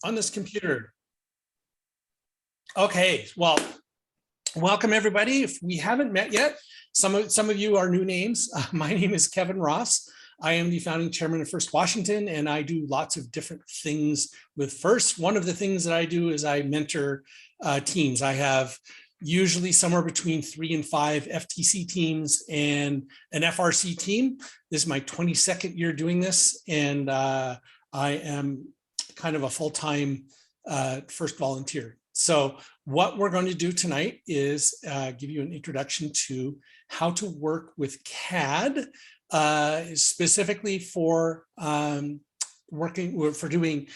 on this computer. Okay, well, welcome everybody. If we haven't met yet, some of you are new names. My name is Kevin Ross. I am the founding chairman of First Washington, and I do lots of different things with First. One of the things that I do is I mentor teams. I have usually somewhere between 3 and 5 FTC teams and an FRC team. This is my 22nd year doing this, and I am kind of a full-time First volunteer. So what we're going to do tonight is give you an introduction to how to work with CAD, specifically for doing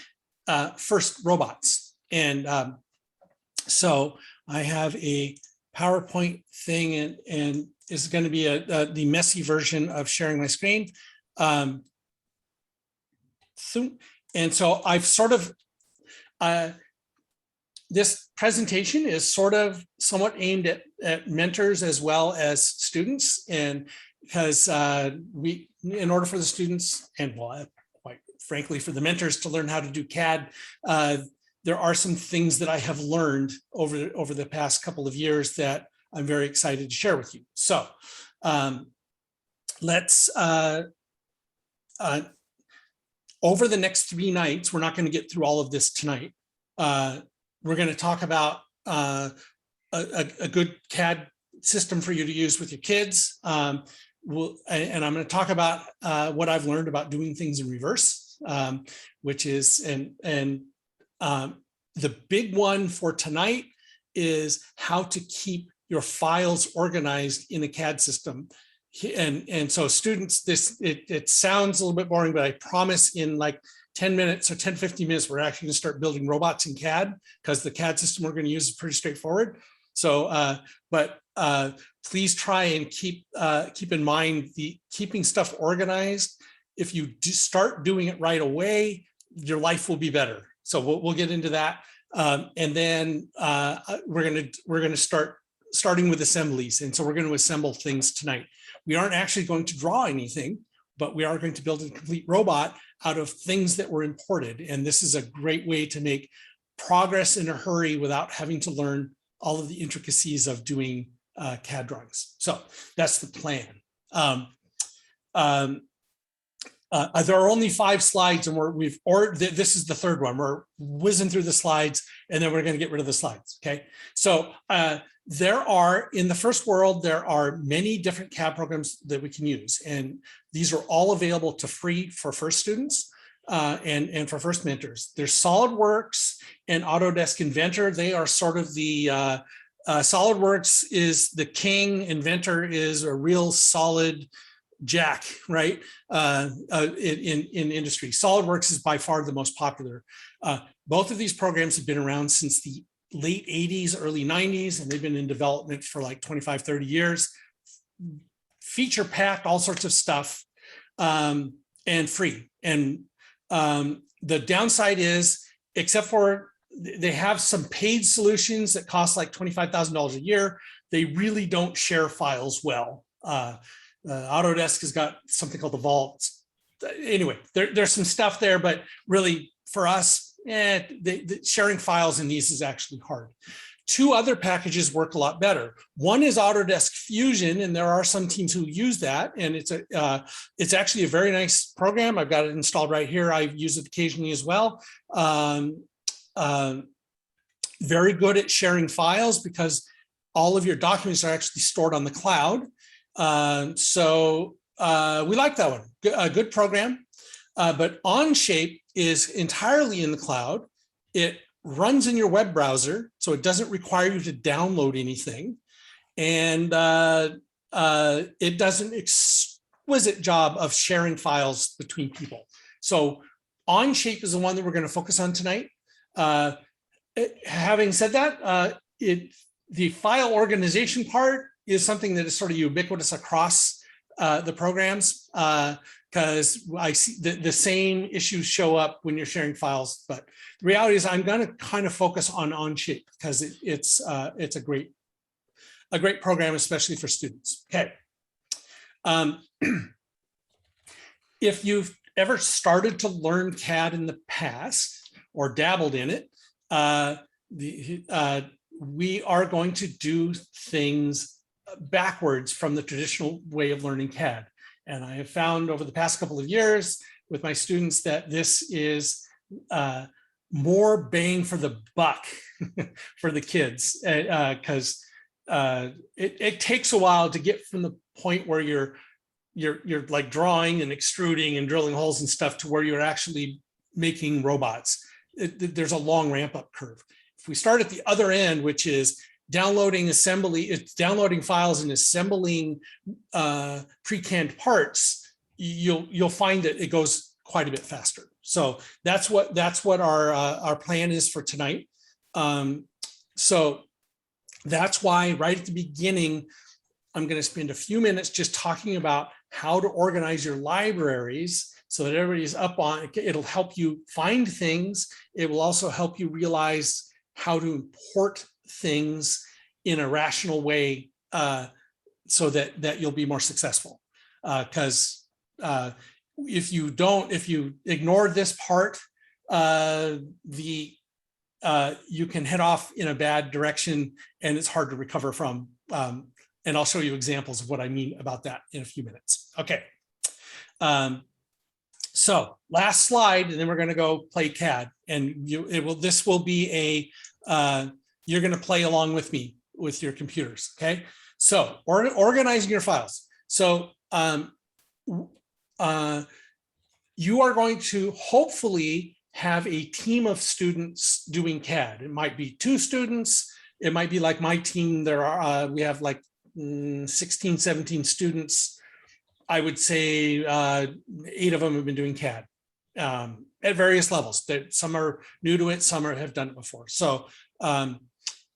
First robots. And so I have a PowerPoint thing, and it's going to be the messy version of sharing my screen. And so I've sort of, this presentation is sort of somewhat aimed at mentors as well as students. And because in order for the students and, well, quite frankly, for the mentors to learn how to do CAD, there are some things that I have learned over the past couple of years that I'm very excited to share with you. So let's, over the next 3 nights, we're not going to get through all of this tonight. We're going to talk about a good CAD system for you to use with your kids. And I'm going to talk about what I've learned about doing things in reverse, which is, the big one for tonight is how to keep your files organized in a CAD system. And so students, it sounds a little bit boring, but I promise in like 10 minutes or 10, 15 minutes, we're actually going to start building robots in CAD, because the CAD system we're going to use is pretty straightforward. So, please try and keep in mind keeping stuff organized. If you start doing it right away, your life will be better. So we'll get into that. And then we're going to starting with assemblies. And so we're going to assemble things tonight. We aren't actually going to draw anything, but we are going to build a complete robot out of things that were imported. And this is a great way to make progress in a hurry without having to learn all of the intricacies of doing CAD drawings. So that's the plan. There are only 5 slides, and this is the 3rd one. We're whizzing through the slides, and then we're going to get rid of the slides. Okay. So in the first world, there are many different CAD programs that we can use, and these are all available to free for First students and for First mentors. There's SolidWorks and Autodesk Inventor. They are sort of the SolidWorks is the king. Inventor is a real solid jack, right? In industry. SolidWorks is by far the most popular. Both of these programs have been around since the late 80s, early 90s, and they've been in development for like 25, 30 years. Feature packed, all sorts of stuff, and free. And the downside is, except for they have some paid solutions that cost like $25,000 a year, they really don't share files well. Autodesk has got something called the Vault. Anyway, there's some stuff there, but really for us, the sharing files in these is actually hard. 2 other packages work a lot better. One is Autodesk Fusion, and there are some teams who use that, and it's actually a very nice program. I've got it installed right here. I use it occasionally as well. Very good at sharing files because all of your documents are actually stored on the cloud. So we like that one, a good program. But OnShape is entirely in the cloud. It runs in your web browser, so it doesn't require you to download anything. And it does an exquisite job of sharing files between people. So OnShape is the one that we're going to focus on tonight. Having said that, the file organization part is something that is sort of ubiquitous across the programs, because I see the same issues show up when you're sharing files. But the reality is I'm going to kind of focus on OnShape because it's a great program, especially for students. Okay. If you've ever started to learn CAD in the past, or dabbled in it, we are going to do things backwards from the traditional way of learning CAD. And I have found over the past couple of years with my students that this is more bang for the buck for the kids, because it takes a while to get from the point where you're like drawing and extruding and drilling holes and stuff to where you're actually making robots. There's a long ramp up curve. If we start at the other end, which is downloading assembly, it's downloading files and assembling pre-canned parts, you'll find that it goes quite a bit faster. So that's what our plan is for tonight. So that's why right at the beginning, I'm going to spend a few minutes just talking about how to organize your libraries so that everybody's up on it. It'll help you find things. It will also help you realize how to import things in a rational way so that you'll be more successful. Because if you ignore this part, you can head off in a bad direction and it's hard to recover from. And I'll show you examples of what I mean about that in a few minutes. Okay. So last slide, and then we're going to go play CAD, and this will be you're going to play along with me with your computers. Okay. So organizing your files. So you are going to hopefully have a team of students doing CAD. It might be 2 students. It might be like my team. We have like 16, 17 students. I would say 8 of them have been doing CAD at various levels. Some are new to it, some have done it before. So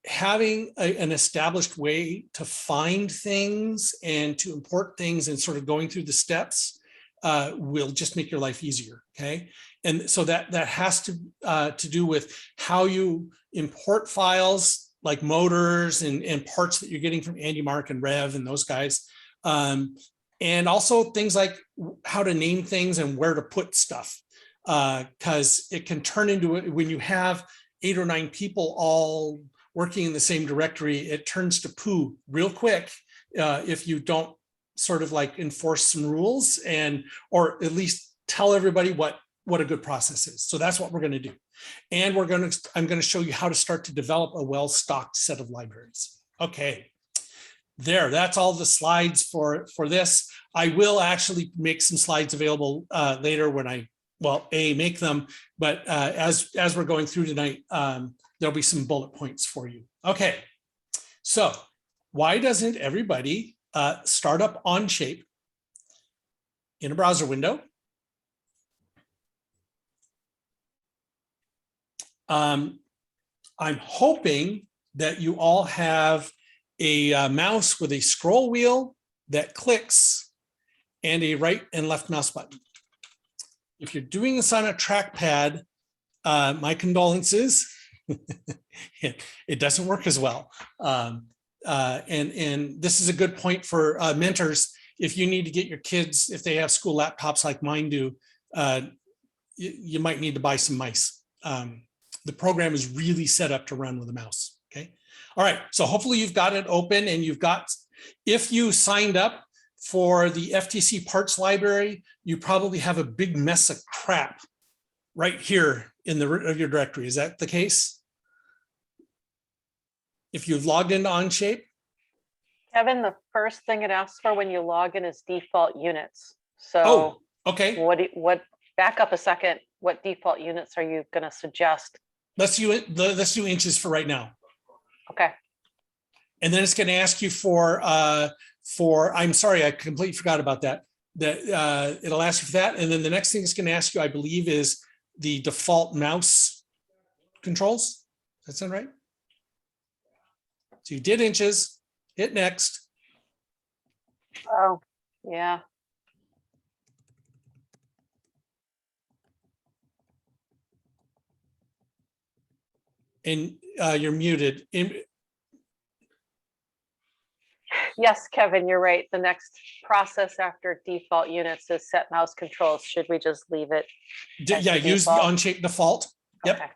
having an established way to find things and to import things and sort of going through the steps will just make your life easier. Okay. And so that has to do with how you import files like motors and parts that you're getting from Andy Mark and Rev and those guys. And also things like how to name things and where to put stuff. Because it can turn into it when you have 8 or 9 people all working in the same directory, it turns to poo real quick if you don't sort of like enforce some rules or at least tell everybody what a good process is. So that's what we're going to do. And I'm going to show you how to start to develop a well-stocked set of libraries. Okay. That's all the slides for this. I will actually make some slides available later when make them, but as we're going through tonight, there'll be some bullet points for you. Okay, so why doesn't everybody start up OnShape in a browser window? I'm hoping that you all have a mouse with a scroll wheel that clicks and a right and left mouse button. If you're doing this on a trackpad, my condolences. It doesn't work as well. And this is a good point for mentors. If you need to get your kids, if they have school laptops like mine do, you might need to buy some mice. The program is really set up to run with a mouse. Okay. All right. So hopefully you've got it open and if you signed up for the FTC parts library, you probably have a big mess of crap right here in the root of your directory. Is that the case? If you've logged into OnShape? Kevin, the first thing it asks for when you log in is default units. So okay. Back up a second. What default units are you going to suggest? Let's do inches for right now. Okay. And then it's going to ask you for I'm sorry, I completely forgot about that. It'll ask you for that. And then the next thing it's going to ask you, I believe, is the default mouse controls. Does that sound right? So you did inches, hit next. Oh, yeah. And you're muted. Yes, Kevin, you're right. The next process after default units is set mouse controls. Should we just leave it? Yeah, use the OnShape default. Yep. Okay.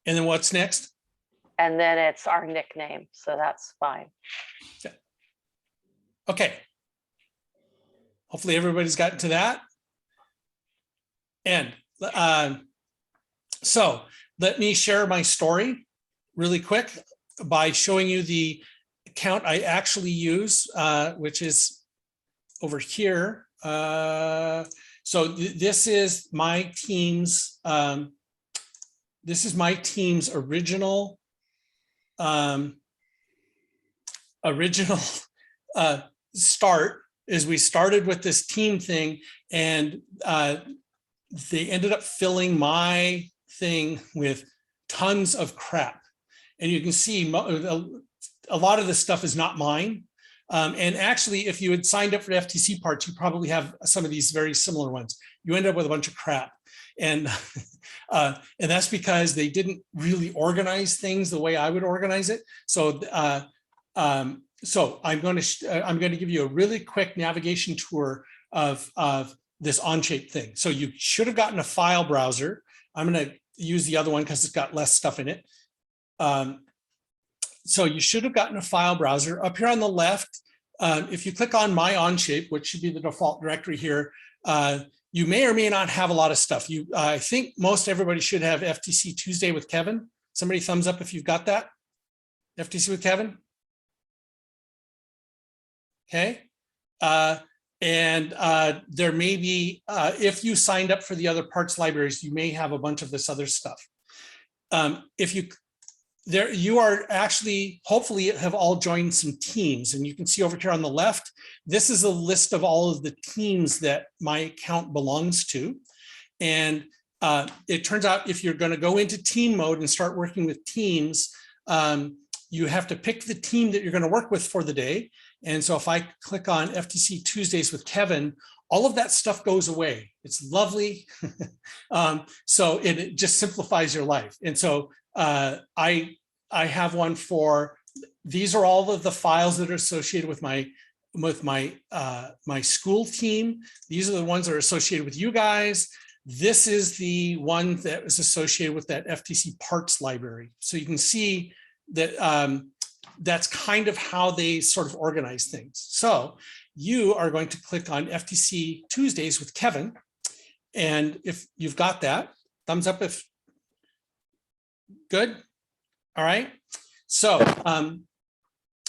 And then what's next? And then it's our nickname, so that's fine. Okay. Hopefully everybody's gotten to that. And so let me share my story really quick by showing you the account I actually use, which is over here. This is my team's original start. Is we started with this team thing, and they ended up filling my thing with tons of crap. And you can see a lot of this stuff is not mine. And actually, if you had signed up for FTC parts, you probably have some of these very similar ones. You end up with a bunch of crap. And that's because they didn't really organize things the way I would organize it. So I'm going to give you a really quick navigation tour of this OnShape thing. So you should have gotten a file browser. I'm going to use the other one because it's got less stuff in it. So you should have gotten a file browser. Up here on the left, if you click on My OnShape, which should be the default directory here, you may or may not have a lot of stuff. I think most everybody should have FTC Tuesday with Kevin. Somebody thumbs up if you've got that. FTC with Kevin. Okay. There may be, if you signed up for the other parts libraries, you may have a bunch of this other stuff. You are actually, hopefully have all joined some teams, and you can see over here on the left, this is a list of all of the teams that my account belongs to. And it turns out if you're going to go into team mode and start working with teams, you have to pick the team that you're going to work with for the day. And so if I click on FTC Tuesdays with Kevin, all of that stuff goes away. It's lovely. So it just simplifies your life. And so I have one for, these are all of the files that are associated with my school team. These are the ones that are associated with you guys. This is the one that is associated with that FTC parts library. So you can see that that's kind of how they sort of organize things. So you are going to click on FTC Tuesdays with Kevin. And if you've got that, thumbs up if good. All right. So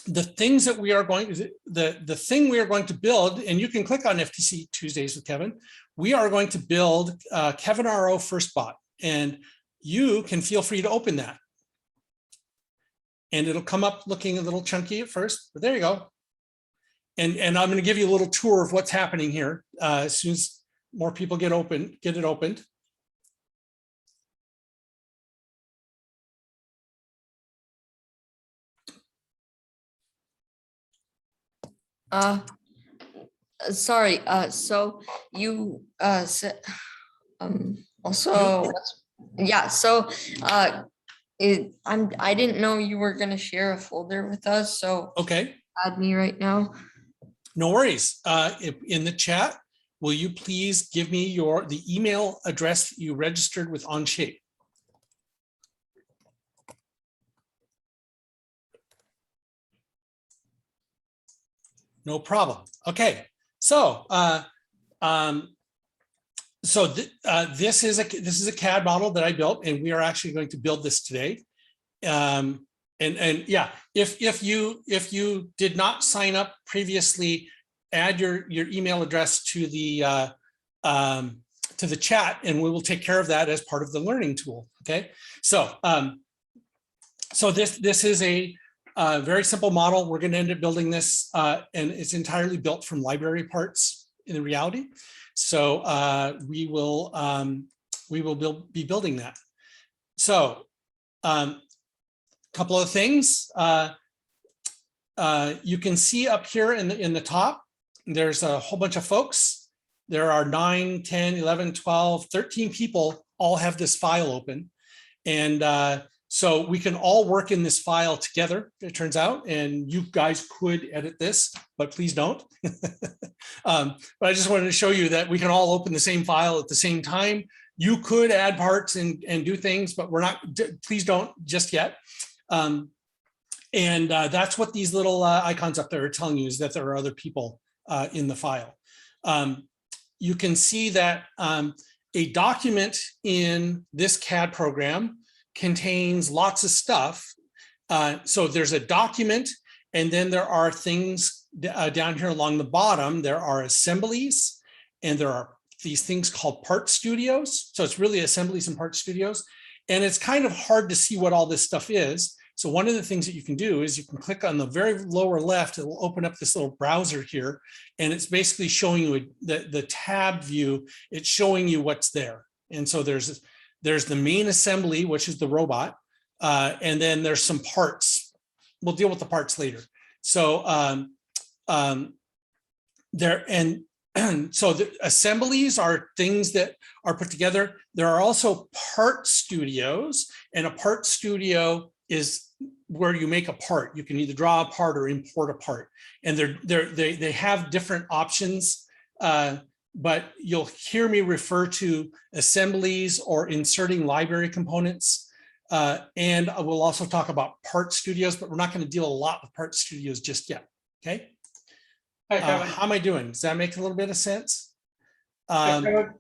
the things that we are going, the thing we are going to build, and you can click on FTC Tuesdays with Kevin, we are going to build Kevin RO First Bot, and you can feel free to open that. And it'll come up looking a little chunky at first, but there you go. And I'm going to give you a little tour of what's happening here as soon as more people get it opened. Sorry. So you said also yeah. So I didn't know you were gonna share a folder with us. So Okay. add me right now. No worries. In the chat, will you please give me the email address that you registered with OnShape? No problem. Okay. So this is a CAD model that I built, and we are actually going to build this today. And yeah, if you did not sign up previously, add your email address to the chat, and we will take care of that as part of the learning tool. Okay. So this is a very simple model. We're going to end up building this, and it's entirely built from library parts in reality. So we will be building that. So couple of things. You can see up here in the top, there's a whole bunch of folks. There are 9, 10, 11, 12, 13 people all have this file open. And so we can all work in this file together, it turns out, and you guys could edit this, but please don't. But I just wanted to show you that we can all open the same file at the same time. You could add parts and do things, but we're not, please don't just yet. And that's what these little icons up there are telling you, is that there are other people in the file. You can see that a document in this CAD program contains lots of stuff. So there's a document, and then there are things down here along the bottom. There are assemblies, and there are these things called part studios. So it's really assemblies and part studios. And it's kind of hard to see what all this stuff is. So one of the things that you can do is you can click on the very lower left. It will open up this little browser here. And it's basically showing you the tab view. It's showing you what's there. And so there's the main assembly, which is the robot. And then there's some parts. We'll deal with the parts later. So so the assemblies are things that are put together. There are also part studios, and a part studio is where you make a part. You can either draw a part or import a part, and they have different options. But you'll hear me refer to assemblies or inserting library components. And I will also talk about part studios, but we're not going to deal a lot with part studios just yet. Okay. How am I doing? Does that make a little bit of sense? Go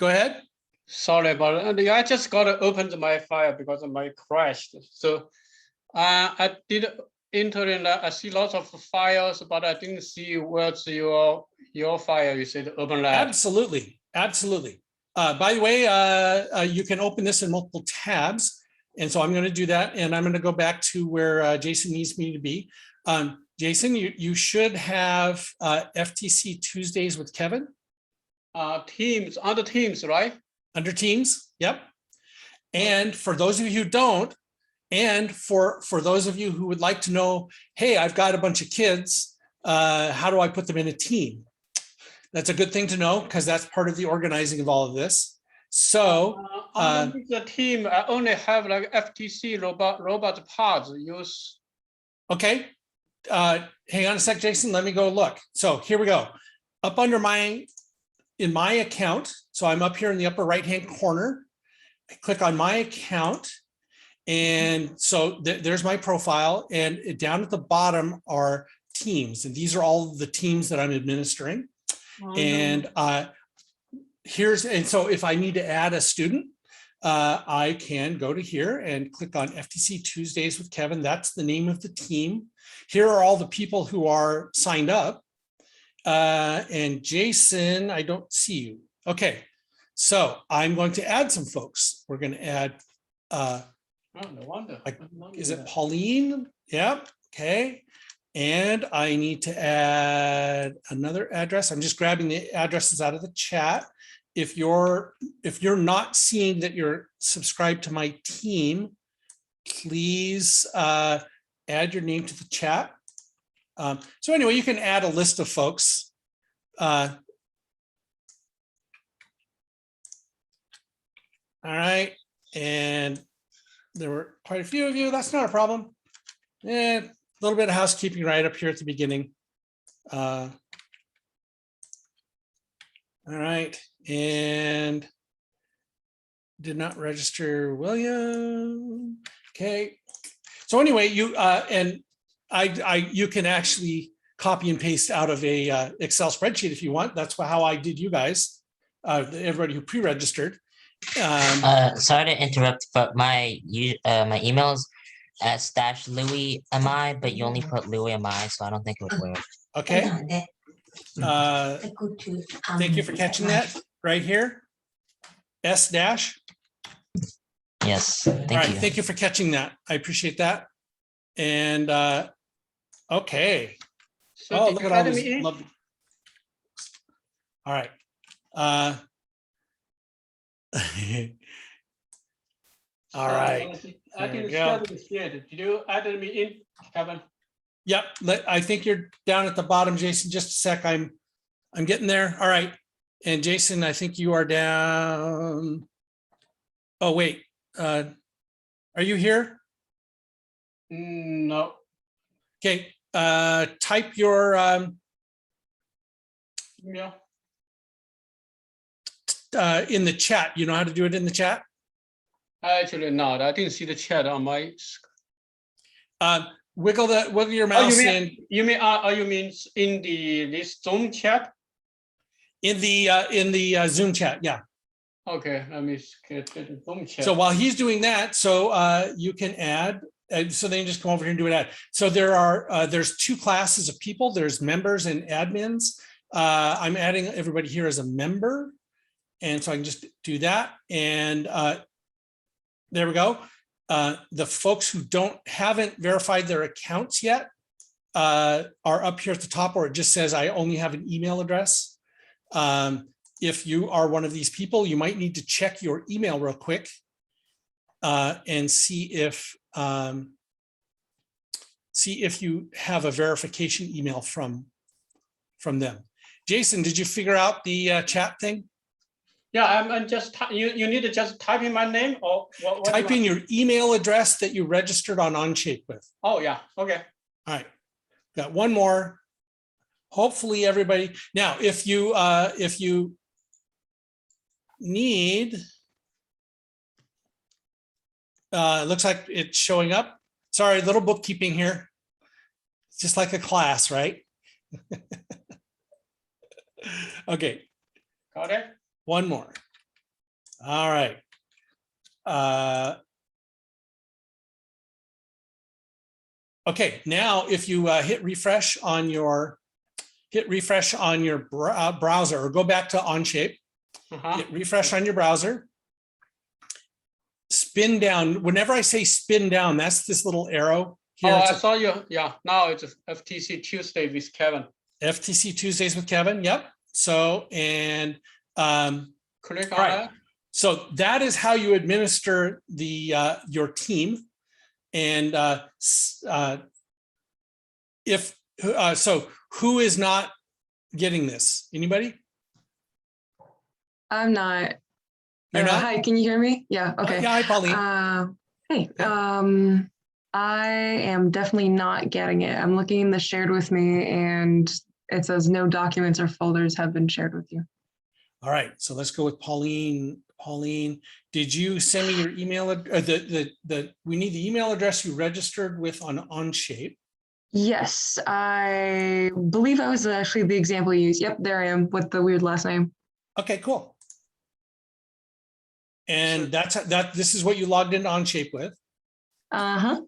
ahead. Sorry about it. I just got to open my file because of my crashed. So I did enter in. I see lots of files, but I didn't see where's your file. You said open lab. Absolutely, absolutely. By the way, you can open this in multiple tabs, and so I'm going to do that, and I'm going to go back to where Jason needs me to be. Jason, you should have FTC Tuesdays with Kevin. Teams, under Teams, right? Under Teams, yep. And for those of you who don't, and for those of you who would like to know, hey, I've got a bunch of kids, how do I put them in a team? That's a good thing to know, because that's part of the organizing of all of this. So the team, I only have like FTC robot parts use. Okay. Hang on a sec, Jason. Let me go look. So here we go. Up under in my account. So I'm up here in the upper right-hand corner. I click on my account. And so there's my profile. And down at the bottom are teams. And these are all the teams that I'm administering. And so if I need to add a student, I can go to here and click on FTC Tuesdays with Kevin. That's the name of the team. Here are all the people who are signed up. And Jason, I don't see you. Okay, so I'm going to add some folks. We're going to add, no wonder. Is it Pauline? Yep, okay. And I need to add another address. I'm just grabbing the addresses out of the chat. If you're not seeing that you're subscribed to my team, please add your name to the chat. So anyway, you can add a list of folks. All right, and there were quite a few of you. That's not a problem. A little bit of housekeeping right up here at the beginning. All right, and did not register William. Okay. So anyway, you and you can actually copy and paste out of a Excel spreadsheet if you want. That's how I did you guys, everybody who pre-registered. Sorry to interrupt, but my emails at /LouisMI, but you only put LouisMI, so I don't think it would work. Okay. Thank you for catching that right here. S dash. Yes, All right, thank you for catching that. I appreciate that. And okay. So look at all these. All right. All right. I didn't start this yet. Did you add me in, Kevin? Yep. I think you're down at the bottom, Jason. Just a sec. I'm getting there. All right. And Jason, I think you are down. Oh, wait. Are you here? No. Okay. Type your email. in the chat. You know how to do it in the chat? Actually not. I didn't see the chat on my. Wiggle your Oh, mouse in you mean in this Zoom chat? in the Zoom chat. Yeah. Okay, let me get the Zoom chat. So while he's doing that, so you can add. So then you just come over here and do an add. So there's two classes of people. There's members and admins. I'm adding everybody here as a member, and so I can just do that. And there we go. The folks who haven't verified their accounts yet are up here at the top, where it just says I only have an email address. If you are one of these people, you might need to check your email real quick and see if you have a verification email from them. Jason, did you figure out the chat thing? Yeah, I'm just you need to just type in my name or what? Type in your email address that you registered on OnShape with. Oh yeah, okay. All right, got one more. Hopefully everybody. Now, if you need, it looks like it's showing up. Sorry, little bookkeeping here. It's just like a class, right? Okay. Got it. One more. All right. Okay, now if you hit refresh on your browser, or go back to OnShape, hit refresh on your browser, spin down. Whenever I say spin down, that's this little arrow here. Oh, I saw you. Yeah, now it's FTC Tuesday with Kevin. FTC Tuesdays with Kevin. Yep. So, and click on right. that. So that is how you administer the your team. And so who is not getting this? Anybody? I'm not. You're not? Hi, can you hear me? Yeah. Okay. Yeah. Hi, Pauline. Hey. I am definitely not getting it. I'm looking in the shared with me, and it says no documents or folders have been shared with you. All right. So let's go with Pauline. Pauline, did you send me your email? We need the email address you registered with on OnShape. Yes, I believe I was actually the example you used. Yep, there I am with the weird last name. Okay, cool. And this is what you logged into OnShape with. Uh-huh.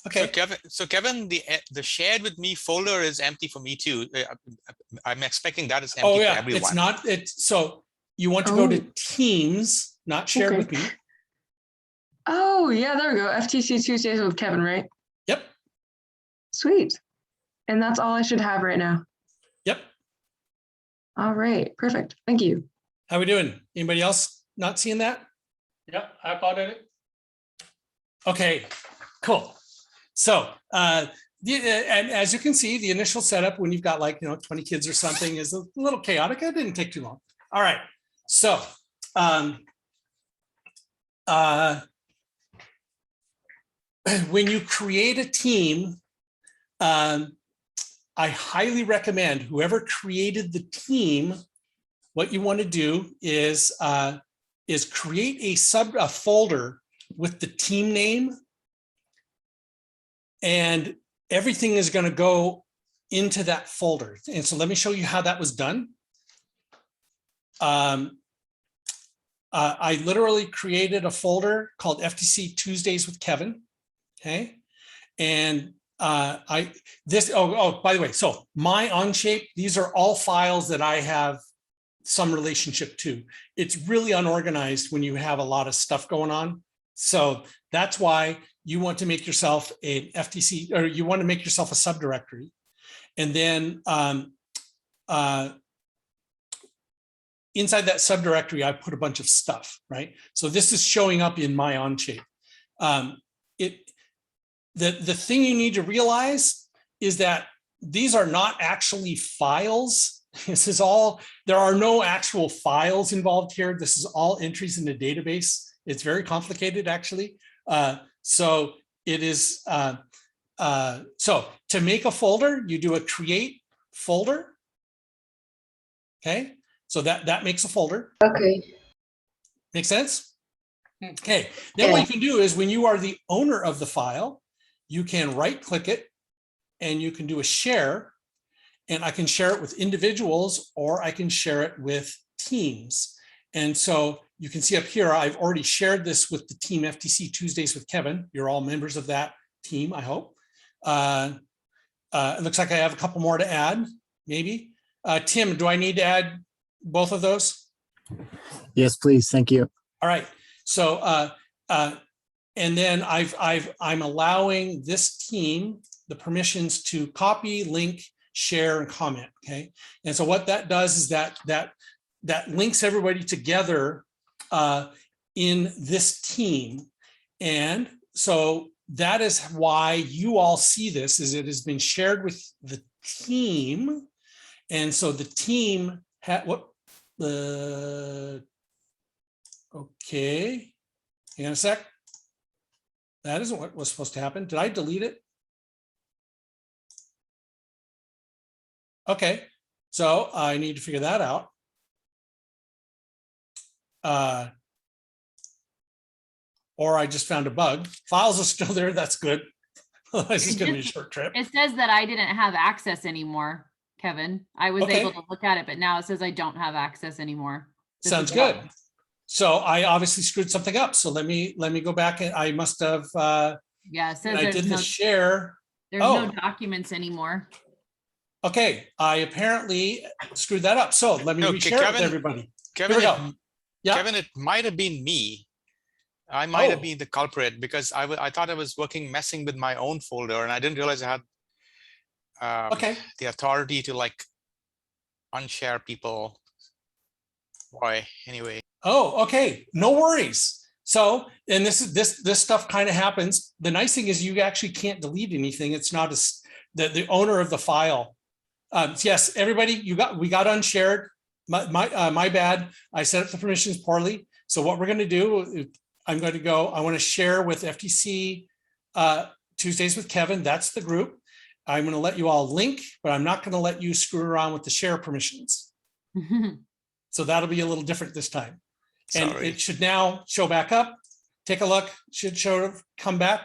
Okay. So Kevin, the shared with me folder is empty for me too. I'm expecting that is empty for everyone. It's not. So you want to go to Teams, not shared with me. Oh yeah, there we go. FTC Tuesdays with Kevin, right? Yep. Sweet. And that's all I should have right now. Yep. All right, perfect. Thank you. How we doing? Anybody else not seeing that? Yeah, I got it. Okay, cool. So, and as you can see, the initial setup when you've got 20 kids or something is a little chaotic. It didn't take too long. All right. So, when you create a team, I highly recommend whoever created the team, what you want to do is create a folder with the team name, and everything is going to go into that folder. And so let me show you how that was done. I literally created a folder called FTC Tuesdays with Kevin. Okay. And by the way, so my OnShape, these are all files that I have some relationship to. It's really unorganized when you have a lot of stuff going on. So that's why you want to make yourself an FTC, or you want to make yourself a subdirectory. And then inside that subdirectory, I put a bunch of stuff, right? So this is showing up in my OnShape. The thing you need to realize is that these are not actually files. This is all, there are no actual files involved here. This is all entries in the database. It's very complicated, actually. So it is, so to make a folder, you do a create folder. Okay, so that makes a folder. Okay. Make sense? Okay, then what you can do is when you are the owner of the file, you can right click it and you can do a share, and I can share it with individuals or I can share it with teams. And so you can see up here, I've already shared this with the team FTC Tuesdays with Kevin. You're all members of that team, I hope. It looks like I have a couple more to add, maybe. Tim, do I need to add both of those? Yes, please. Thank you. All right. So, and then I'm allowing this team the permissions to copy, link, share, and comment. Okay. And so what that does is that links everybody together in this team. And so that is why you all see this, is it has been shared with the team. And so the team had what the okay, hang on a sec. That isn't what was supposed to happen. Did I delete it? Okay, so I need to figure that out. Or I just found a bug. Files are still there. That's good. Otherwise, it's going to be a short trip. It says that I didn't have access anymore, Kevin. I was Okay. able to look at it, but now it says I don't have access anymore. This Sounds is good. wrong. So I obviously screwed something up. So let me go back, and I must have. Yeah, it says I did there's the no, share. there's oh. no documents anymore. Okay, I apparently screwed that up. So let me No, reshare it with Kevin- everybody. Kevin, we go. Yeah. Kevin, it might have been me. I might have Oh. been the culprit because I thought I was messing with my own folder, and I didn't realize I had Okay. the authority to like unshare people. Boy, anyway. Oh, okay. No worries. So, and this stuff kind of happens. The nice thing is you actually can't delete anything. It's not the owner of the file. Yes, everybody, we got unshared. My bad. I set up the permissions poorly. So what we're going to do, I want to share with FTC Tuesdays with Kevin. That's the group. I'm going to let you all link, but I'm not going to let you screw around with the share permissions. So that'll be a little different this time. And Sorry. it should now show back up. Take a look. Should come back.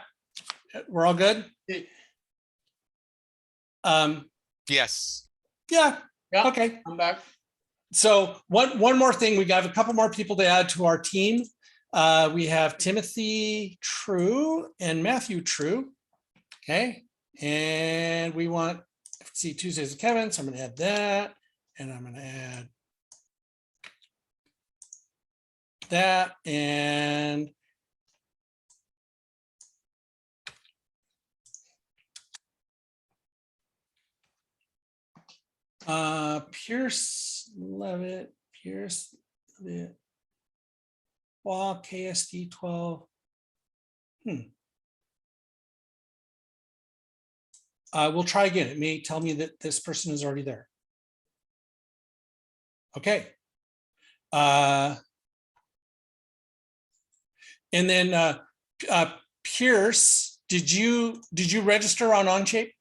We're all good. Yes. Yeah. Yeah. Okay. I'm back. So one more thing. We got a couple more people to add to our team. We have Timothy True and Matthew True. Okay. And we want FTC Tuesdays with Kevin. So I'm going to add that. And I'm going to add that, and Pierce Levitt, Wall KSD 12. We'll try again. It may tell me that this person is already there. Okay. And then Pierce, did you register on OnShape?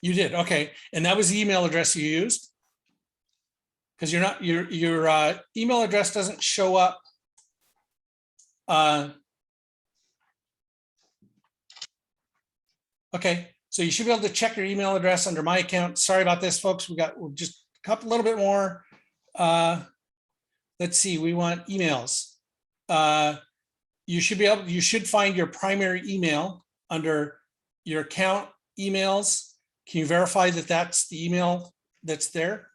You did, okay. And that was the email address you used? Because your email address doesn't show up. Okay. So you should be able to check your email address under my account. Sorry about this, folks. We're just a little bit more. Let's see, we want emails. You should find your primary email under your account emails. Can you verify that that's the email that's there?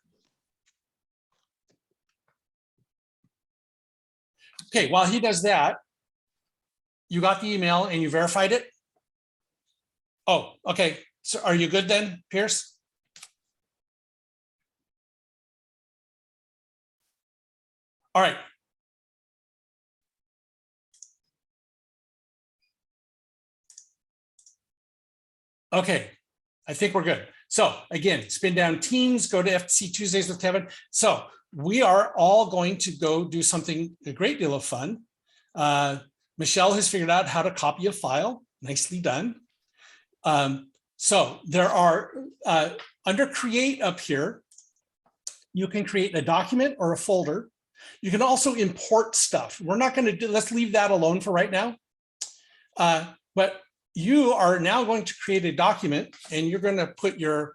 Okay, while he does that, you got the email and you verified it? Oh, okay. So are you good then, Pierce? All right. Okay, I think we're good. So again, spin down Teams, go to FTC Tuesdays with Kevin. So we are all going to go do something, a great deal of fun. Michelle has figured out how to copy a file. Nicely done. So there are, under create up here, you can create a document or a folder. You can also import stuff. We're not going to do, let's leave that alone for right now. But you are now going to create a document and you're going to put your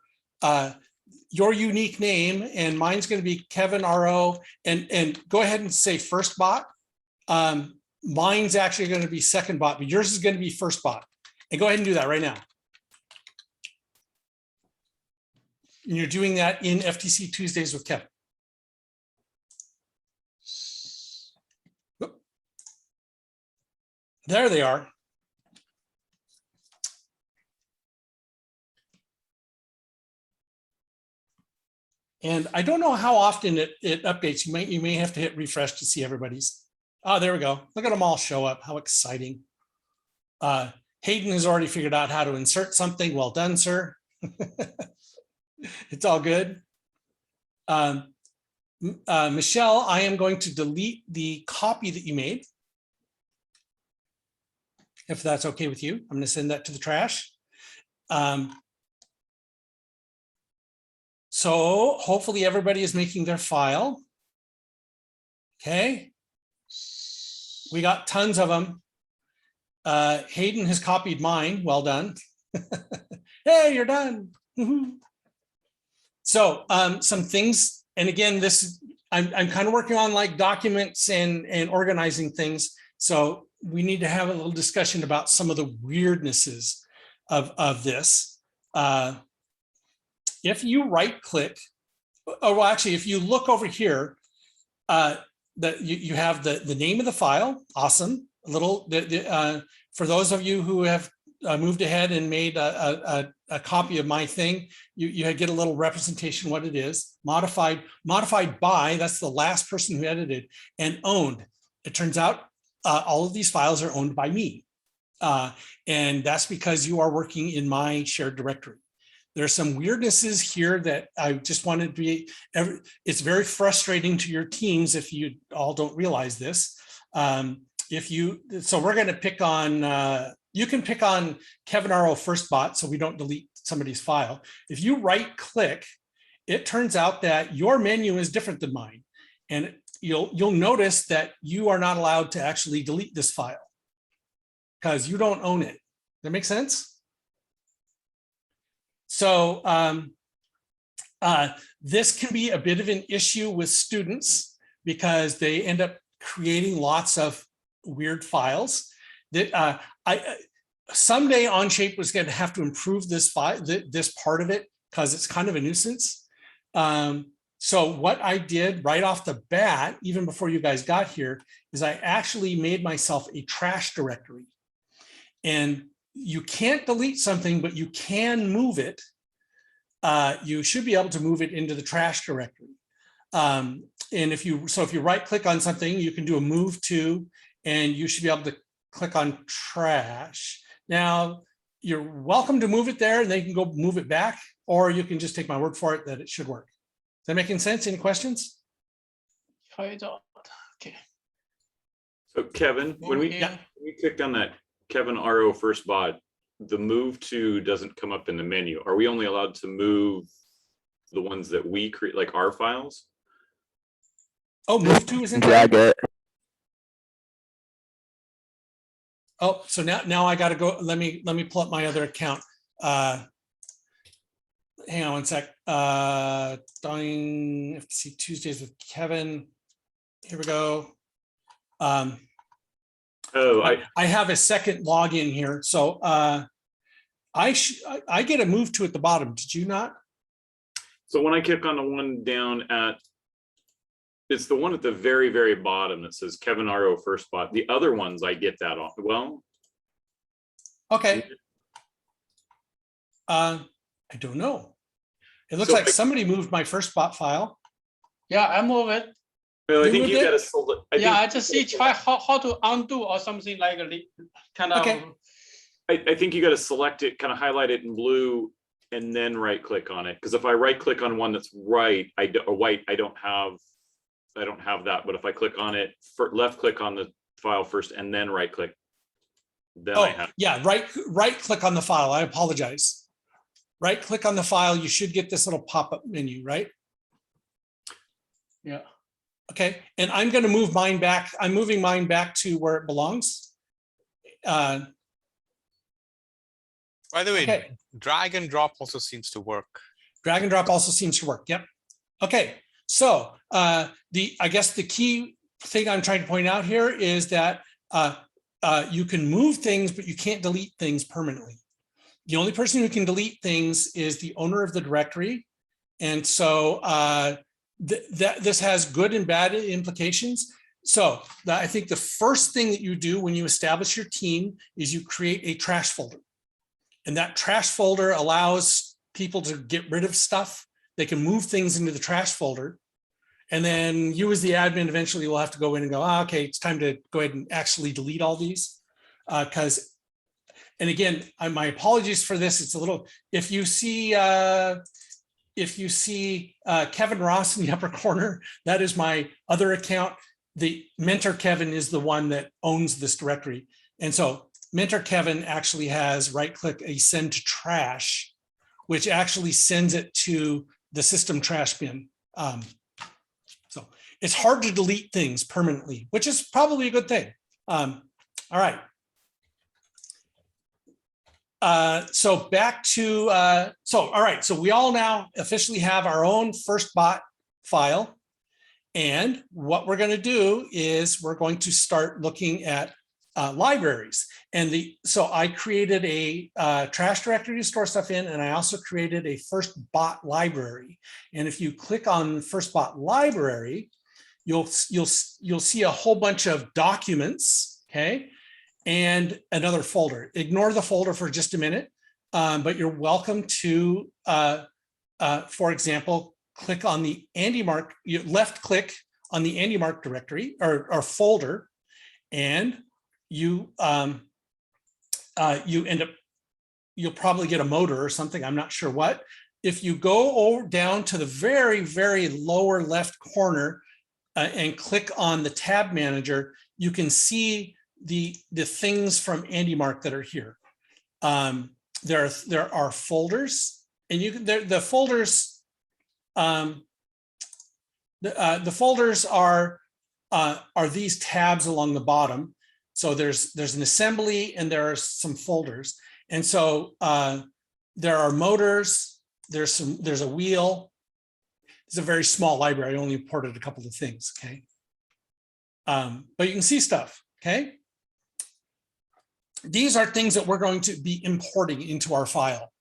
unique name, and mine's going to be Kevin RO, and go ahead and say first bot. Mine's actually going to be second bot, but yours is going to be first bot. And go ahead and do that right now. And you're doing that in FTC Tuesdays with Kevin. There they are. And I don't know how often it updates. You may have to hit refresh to see everybody's. Oh, there we go. Look at them all show up. How exciting. Hayden has already figured out how to insert something. Well done, sir. It's all good. Michelle, I am going to delete the copy that you made. If that's okay with you, I'm going to send that to the trash. So hopefully everybody is making their file. Okay. We got tons of them. Hayden has copied mine. Well done. Hey, you're done. So some things, and again, this I'm kind of working on like documents and organizing things. So we need to have a little discussion about some of the weirdnesses of this. If you right click, oh, well, actually, if you look over here, you have the name of the file. Awesome. A little, for those of you who have moved ahead and made a copy of my thing, you get a little representation what it is. Modified by, that's the last person who edited, and owned. It turns out all of these files are owned by me. And that's because you are working in my shared directory. There's some weirdnesses here that I just wanted to be, it's very frustrating to your teams if you all don't realize this. So we're going to pick on, you can pick on Kevin RO first bot so we don't delete somebody's file. If you right click, it turns out that your menu is different than mine. And you'll notice that you are not allowed to actually delete this file because you don't own it. That make sense? So this can be a bit of an issue with students because they end up creating lots of weird files. That someday OnShape was going to have to improve this file, this part of it, because it's kind of a nuisance. So what I did right off the bat, even before you guys got here, is I actually made myself a trash directory. And you can't delete something, but you can move it. You should be able to move it into the trash directory. And if you right click on something, you can do a move to, and you should be able to click on trash. Now, you're welcome to move it there and they can go move it back, or you can just take my word for it that it should work. Is that making sense? Any questions? Okay. So Kevin, when we clicked on that Kevin RO first bot, the move to doesn't come up in the menu. Are we only allowed to move the ones that we create, like our files? Oh, move to is in Drag there. it. Oh, so now I got to go. Let me pull up my other account. Hang on one sec. FTC Tuesdays with Kevin. Here we go. I have a second login here, so I get a move to at the bottom. Did you not? So when I click on the one down at, it's the one at the very, very bottom that says Kevin RO first bot. The other ones I get that off. Well, okay. I don't know. It looks like somebody moved my first bot file. Yeah, I move it. well, I think you got to select. I just see try how to undo or something like kind of. Okay. I think you got to select it, kind of highlight it in blue, and then right click on it. Because if I right click on one that's white, I don't have that. But if I click on it, left click on the file first and then right click, then Oh, I have, yeah, right click on the file. I apologize. Right click on the file. You should get this little pop-up menu, right? Yeah. Okay, and I'm going to move mine back. I'm moving mine back to where it belongs. By the way, Okay. drag and drop also seems to work. Drag and drop also seems to work. Yep. Okay. So I guess the key thing I'm trying to point out here is that you can move things, but you can't delete things permanently. The only person who can delete things is the owner of the directory. And so this has good and bad implications. So I think the first thing that you do when you establish your team is you create a trash folder. And that trash folder allows people to get rid of stuff. They can move things into the trash folder. And then you as the admin eventually will have to go in and go, okay, it's time to go ahead and actually delete all these. And again, my apologies for this. It's a little, if you see Kevin Ross in the upper corner, that is my other account. The mentor Kevin is the one that owns this directory. And so mentor Kevin actually has right click a send to trash, which actually sends it to the system trash bin. So it's hard to delete things permanently, which is probably a good thing. All right. So back to, all right. So we all now officially have our own first bot file. And what we're going to do is we're going to start looking at libraries. And so I created a trash directory to store stuff in, and I also created a first bot library. And if you click on first bot library, you'll see a whole bunch of documents, okay, and another folder. Ignore the folder for just a minute, but you're welcome to, for example, click on the Andy Mark, you left click on the Andy Mark directory or folder, and you end up, you'll probably get a motor or something, I'm not sure what. If you go down to the very, very lower left corner and click on the tab manager, you can see the things from Andy Mark that are here. There are folders, and you can, the folders, the folders are these tabs along the bottom. So there's an assembly and there are some folders. And so there are motors, there's a wheel. It's a very small library. I only imported a couple of things, okay? But you can see stuff, okay? These are things that we're going to be importing into our file,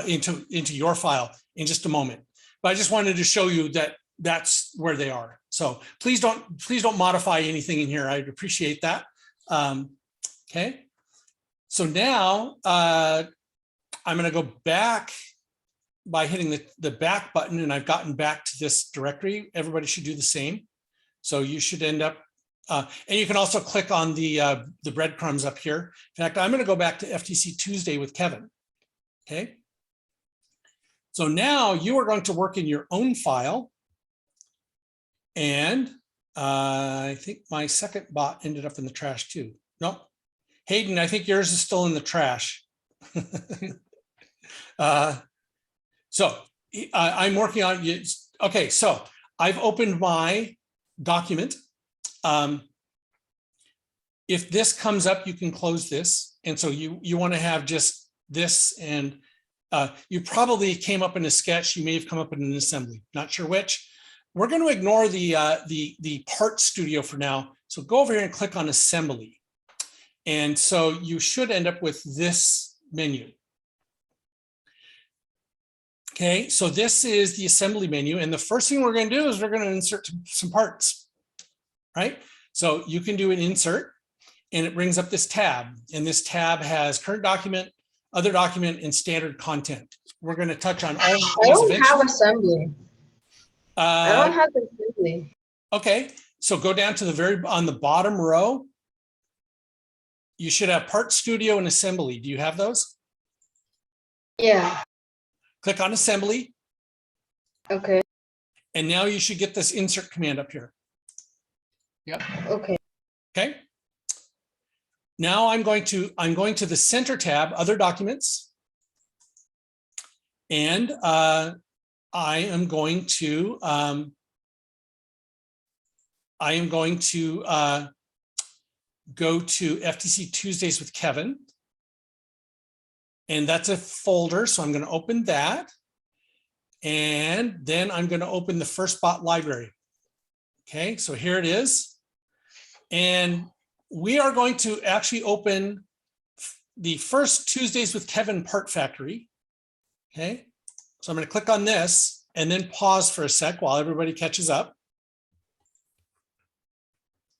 into your file in just a moment. But I just wanted to show you that that's where they are. So please don't modify anything in here. I'd appreciate that. Okay. So now I'm going to go back by hitting the back button, and I've gotten back to this directory. Everybody should do the same. So you should end up, and you can also click on the breadcrumbs up here. In fact, I'm going to go back to FTC Tuesday with Kevin. Okay. So now you are going to work in your own file. And I think my second bot ended up in the trash too. Nope. Hayden, I think yours is still in the trash. So I'm working on it. Okay, so I've opened my document. If this comes up, you can close this. And so you want to have just this, and you probably came up in a sketch. You may have come up in an assembly, not sure which. We're going to ignore the part studio for now. So go over here and click on assembly. And so you should end up with this menu. Okay, so this is the assembly menu. And the first thing we're going to do is we're going to insert some parts, right? So you can do an insert, and it brings up this tab. And this tab has current document, other document, and standard content. We're going to touch on all of these I don't have assembly. I don't have assembly. Okay, so go down to on the bottom row. You should have Part Studio and Assembly. Do you have those? Yeah. Click on Assembly. Okay. And now you should get this insert command up here. Yep. Okay. Okay. Now I'm going to the center tab, other documents. And I am going to go to FTC Tuesdays with Kevin. And that's a folder, so I'm going to open that. And then I'm going to open the first bot library. Okay, so here it is. And we are going to actually open the first Tuesdays with Kevin part factory. Okay, so I'm going to click on this and then pause for a sec while everybody catches up.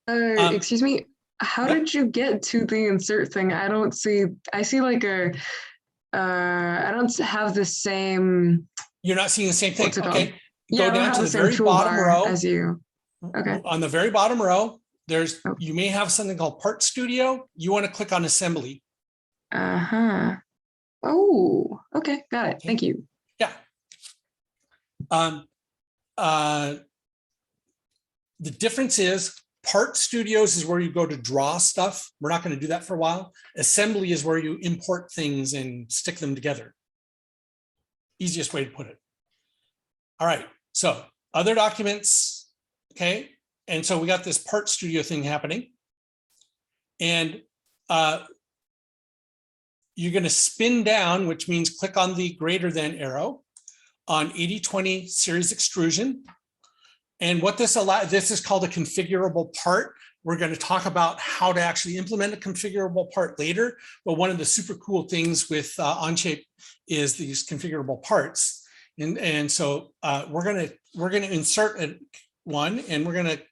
Excuse me, how yep. did you get to the insert thing? I don't see, I see like a, I don't have the same. You're not seeing the same thing. What's it Okay, called? Yeah, go down to the very bottom row. as you. Okay. On the very bottom row, there's, Oh. you may have something called Part Studio. You want to click on Assembly. Uh-huh. Oh, okay, got it. Thank you. Yeah. The difference is Part Studios is where you go to draw stuff. We're not going to do that for a while. Assembly is where you import things and stick them together. Easiest way to put it. All right, so other documents, okay? And so we got this Part Studio thing happening. And you're going to spin down, which means click on the greater than arrow on 80/20 series extrusion. And what this allows, this is called a configurable part. We're going to talk about how to actually implement a configurable part later. But one of the super cool things with OnShape is these configurable parts. And so we're going to insert one, and we're going to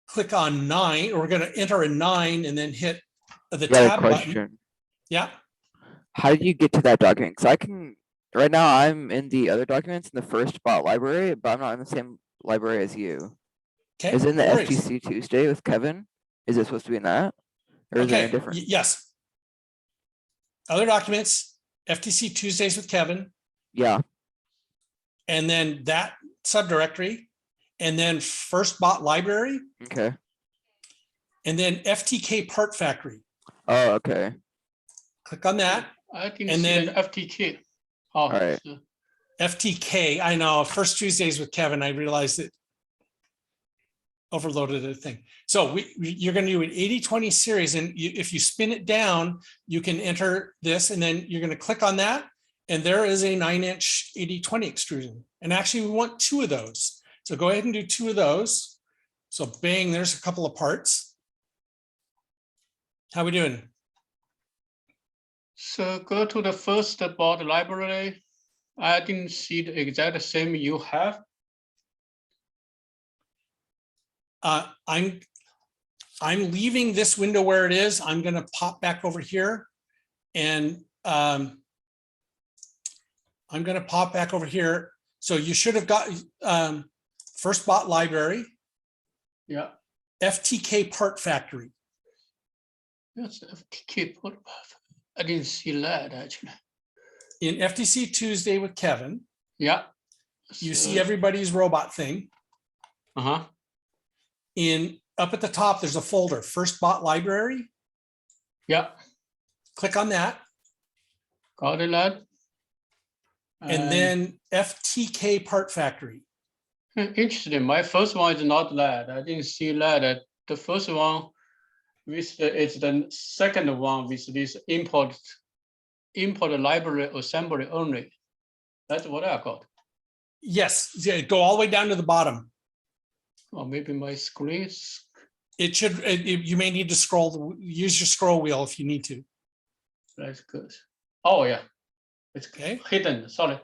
click on 9, or we're going to enter a 9 and then hit the tab button. Yeah. How do you get to that document? Because I can, right now I'm in the other documents in the first bot library, but I'm not in the same library as you. Okay. Is it in the no worries. FTC Tuesday with Kevin? Is it supposed to be in that? Or is it any different? Yes. Other documents, FTC Tuesdays with Kevin. Yeah. And then that subdirectory, and then first bot library. Okay. And then FTK part factory. Oh, okay. Click on that. I can And see then- an FTK. Oh, All right. so- FTK, I know, first Tuesdays with Kevin, I realized it overloaded the thing. So you're going to do an 80/20 series, and if you spin it down, you can enter this, and then you're going to click on that, and there is a 9-inch 80/20 extrusion. And actually, we want 2 of those. So go ahead and do 2 of those. So bang, there's a couple of parts. How we doing? So go to the first bot library. I didn't see the exact same you have. I'm leaving this window where it is. I'm going to pop back over here, and I'm going to pop back over here. So you should have got first bot library, Yeah, FTK part factory. that's FTK. I didn't see that actually. In FTC Tuesday with Kevin, Yeah. you see everybody's robot thing. Uh-huh. Up at the top, there's a folder, first bot library. Yeah, Click on that. got it, lad. And then FTK part factory. Interesting. My first one is not that. I didn't see that. The first one with it's the second one with this import library assembly only. That's what I got. Yes, yeah, go all the way down to the bottom. Or maybe my screen is. It should, you may need to scroll, use your scroll wheel if you need to. That's good. Oh yeah, it's Okay. hidden. Sorry.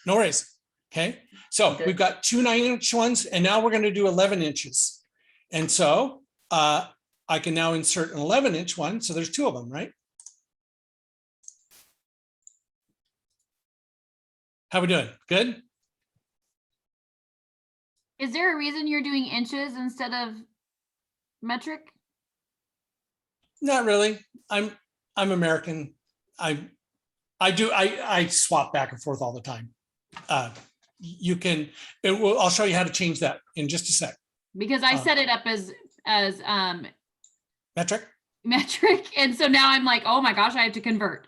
No worries. Okay. So Okay. we've got 2 9-inch ones, and now we're going to do 11 inches. And so I can now insert an 11-inch one. So there's 2 of them, right? How we doing? Good? Is there a reason you're doing inches instead of metric? Not really. I'm American. I swap back and forth all the time. You can, I'll show you how to change that in just a sec. Because I set it up as Metric? metric. And so now I'm like, oh my gosh, I have to convert.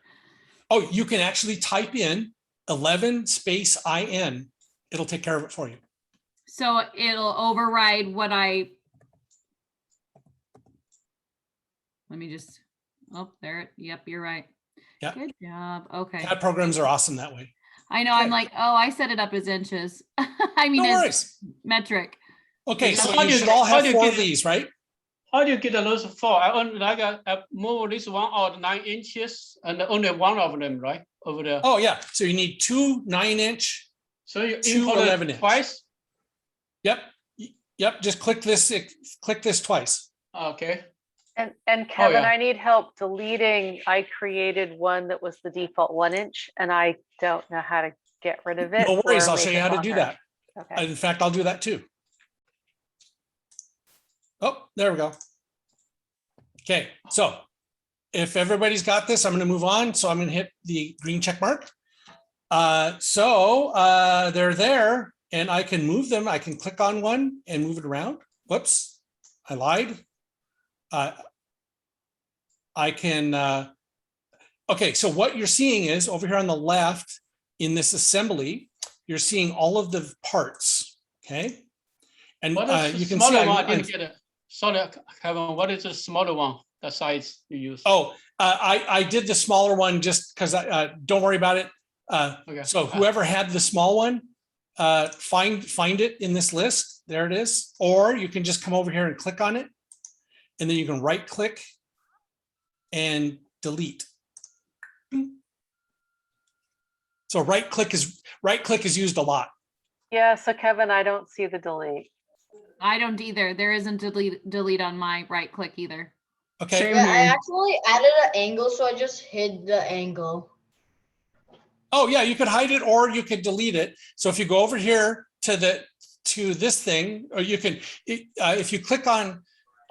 Oh, you can actually type in 11 space IN. It'll take care of it for you. So it'll override what let me just, oh, there, yep, you're right. Yeah. Good job. Okay. CAD programs are awesome that way. I know, I'm like, oh, I set it up as inches. I mean, No as worries. metric. Okay, Yeah, so how you do you should get- all how have do you 4 get- of these, right? How do you get those 4? I only I move this one out 9 inches and only one of them, right? Over there. Oh yeah, so you need 2 9-inch. So you 2 import 11 it inch. twice? Yep, yep, just click this twice. Okay. And Kevin, yeah. I need help deleting. I created one that was the default 1 inch and I don't know how to get rid of it. No worries, or I'll show make you it how to do longer. that. Okay. In fact, I'll do that too. Oh, there we go. Okay, so if everybody's got this, I'm going to move on. So I'm going to hit the green check mark. They're there and I can move them. I can click on one and move it around. Whoops, I lied. I can, okay, so what you're seeing is over here on the left in this assembly, you're seeing all of the parts, okay? And What is the you can see, smaller one? I didn't get it. Sorry, Kevin, what is the smaller one, the size you use? oh, I did the smaller one just because don't worry about it. Okay. So whoever had the small one, find it in this list. There it is. Or you can just come over here and click on it. And then you can right click and delete. So right click is used a lot. Yeah, so Kevin, I don't see the delete. I don't either. There isn't delete on my right click either. Okay. Same Yeah, I here. actually added an angle, so I just hid the angle. Oh yeah, you could hide it or you could delete it. So if you go over here to this thing, or you can, if you click on,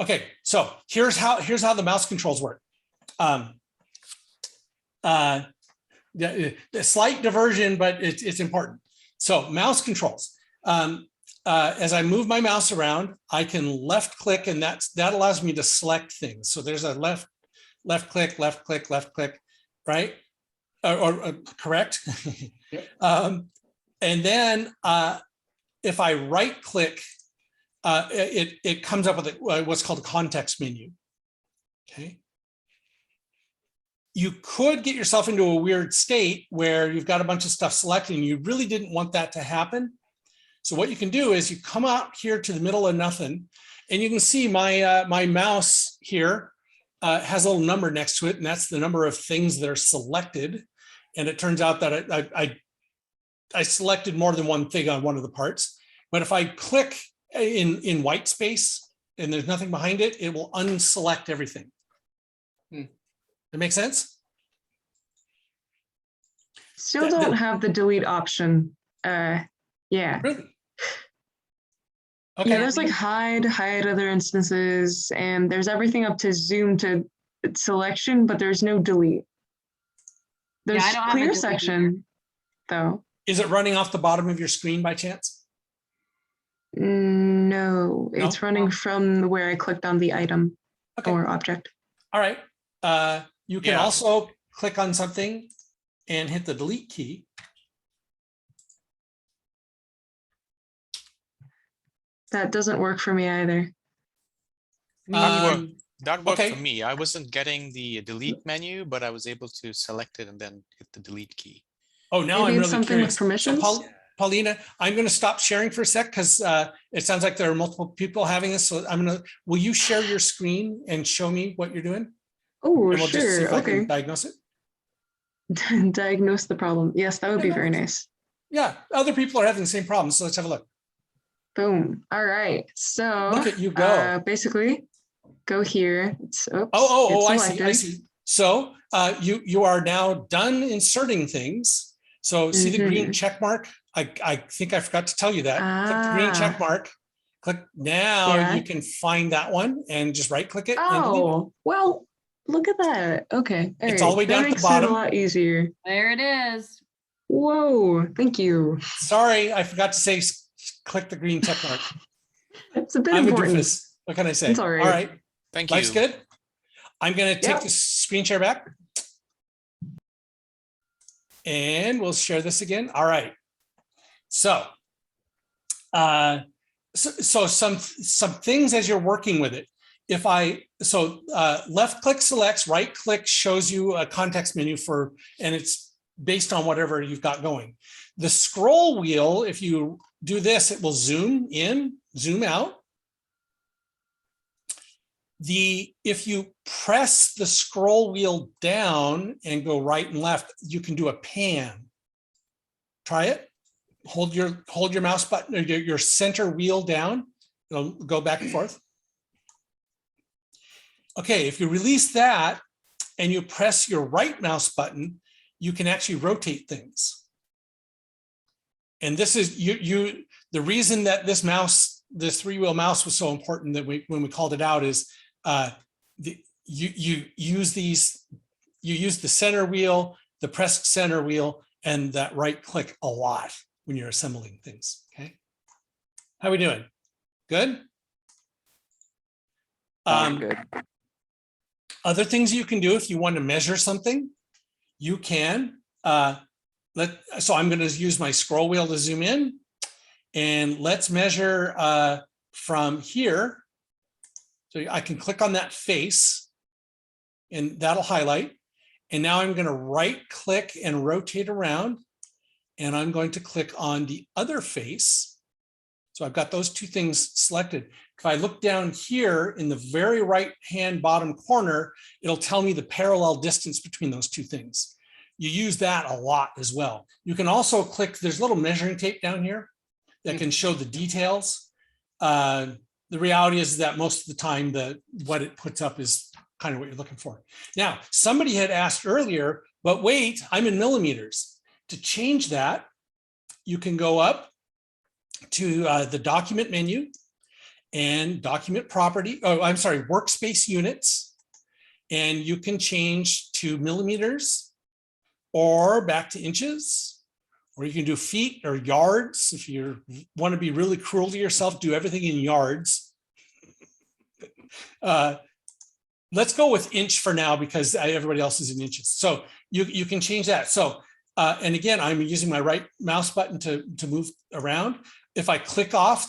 okay, so here's how the mouse controls work. The slight diversion, but it's important. So mouse controls. As I move my mouse around, I can left click, and that allows me to select things. So there's a left click, right? Or correct. Yep. And then if I right click, it comes up with what's called a context menu. Okay. You could get yourself into a weird state where you've got a bunch of stuff selected and you really didn't want that to happen. So what you can do is you come out here to the middle of nothing, and you can see my my mouse here has a little number next to it, and that's the number of things that are selected. And it turns out that I selected more than one thing on one of the parts. But if I click in white space and there's nothing behind it, it will unselect everything. That make sense? Still don't have the delete option. Yeah. Really? Yeah, Okay. there's like hide other instances, and there's everything up to zoom to selection, but there's no delete. There's I don't have a clear delete section, though. Is it running off the bottom of your screen by chance? No, it's running from where I clicked on the item or object. All right. You can Yeah. also click on something and hit the delete key. That doesn't work for me either. That worked okay. for me. I wasn't getting the delete menu, but I was able to select it and then hit the delete key. Oh, now Maybe I'm it's really something with curious. permissions? So Paulina, I'm going to stop sharing for a sec because it sounds like there are multiple people having this. So will you share your screen and show me what you're doing? Oh, And we'll just see sure. if I can Okay. diagnose it. Diagnose the problem. Yes, that would be very nice. Yeah, other people are having the same problem. So let's have a look. Boom. All right. So Look at you go. Basically, go here. It's, oops, Oh, it's I selected. see. So you are now done inserting things. So see the green check mark? I think I forgot to tell you that. Click the green check mark. Click now. You can find that one and just right click it. And delete it. Oh, well, look at that. Okay. It's all the way down that at the makes bottom. it a lot easier. There it is. Whoa, thank you. Sorry, I forgot to say click the green check mark. It's a bit I'm important. a doofus. What can I say? It's all right. All right. Thank Life's you. good. I'm going to take Yeah. the screen share back. And we'll share this again. All right. So, so some things as you're working with it. If left click selects, right click shows you a context menu and it's based on whatever you've got going. The scroll wheel, if you do this, it will zoom in, zoom out. If you press the scroll wheel down and go right and left, you can do a pan. Try it. Hold your mouse button or your center wheel down. It'll go back and forth. Okay, if you release that and you press your right mouse button, you can actually rotate things. And this is the reason that this 3-wheel mouse was so important that when we called it out is you use the center wheel, the pressed center wheel, and that right click a lot when you're assembling things. Okay, how are we doing? Good. Good. Other things you can do if you want to measure something, you can. So I'm going to use my scroll wheel to zoom in, and let's measure from here. So I can click on that face, and that'll highlight. And now I'm going to right click and rotate around, and I'm going to click on the other face. So I've got those two things selected. If I look down here in the very right hand bottom corner, it'll tell me the parallel distance between those two things. You use that a lot as well. You can also click, there's a little measuring tape down here that can show the details. The reality is that most of the time, what it puts up is kind of what you're looking for. Now, somebody had asked earlier, but wait, I'm in millimeters. To change that, you can go up to the document menu and document property. Oh, I'm sorry, workspace units. And you can change to millimeters or back to inches, or you can do feet or yards. If you want to be really cruel to yourself, do everything in yards. Let's go with inch for now because everybody else is in inches. So you can change that. So, and again, I'm using my right mouse button to move around. If I click off,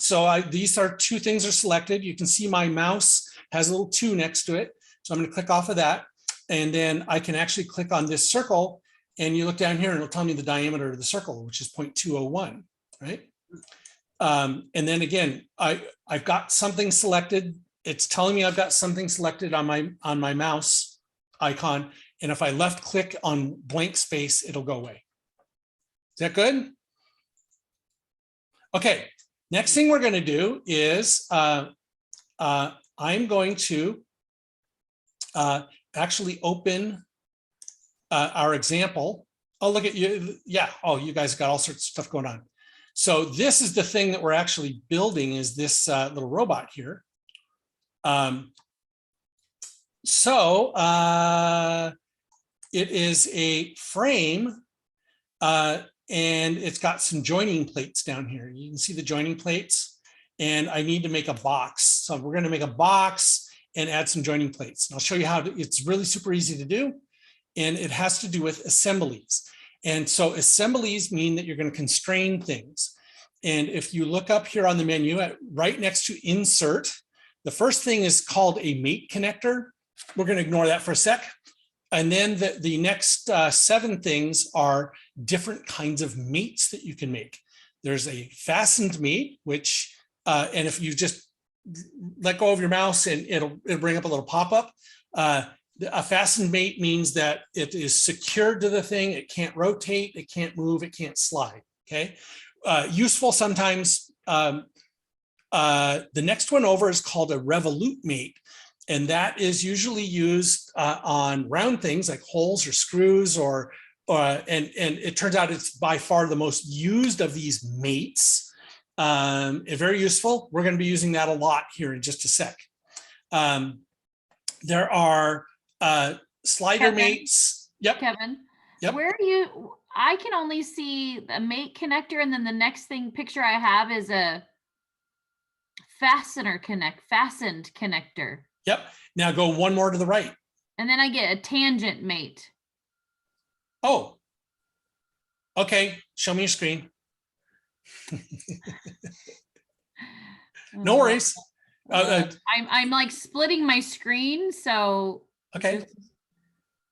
these are two things are selected. You can see my mouse has a little 2 next to it. So I'm going to click off of that. And then I can actually click on this circle, and you look down here and it'll tell me the diameter of the circle, which is 0.201, right? And then again, I've got something selected. It's telling me I've got something selected on my mouse icon. And if I left click on blank space, it'll go away. Is that good? Okay, next thing we're going to do is I'm going to actually open our example. Oh, look at you. Yeah. Oh, you guys got all sorts of stuff going on. So this is the thing that we're actually building is this little robot here. It is a frame and it's got some joining plates down here. You can see the joining plates, and I need to make a box. So we're going to make a box and add some joining plates. And I'll show you how it's really super easy to do. And it has to do with assemblies. And so assemblies mean that you're going to constrain things. And if you look up here on the menu right next to insert, the first thing is called a mate connector. We're going to ignore that for a sec. And then the next 7 things are different kinds of mates that you can make. There's a fastened mate, which, and if you just let go of your mouse and it'll bring up a little pop-up. A fastened mate means that it is secured to the thing. It can't rotate, it can't move, it can't slide, okay? Useful sometimes. The next one over is called a revolute mate. And that is usually used on round things like holes or screws, and it turns out it's by far the most used of these mates. Very useful. We're going to be using that a lot here in just a sec. There are slider Kevin? mates. Yep. Kevin, Yep. where are you? I can only see a mate connector, and then the next picture I have is a fastened connector. Yep. Now go one more to the right. And then I get a tangent mate. Oh. Okay, show me your screen. No worries. I'm like splitting my screen, so Okay.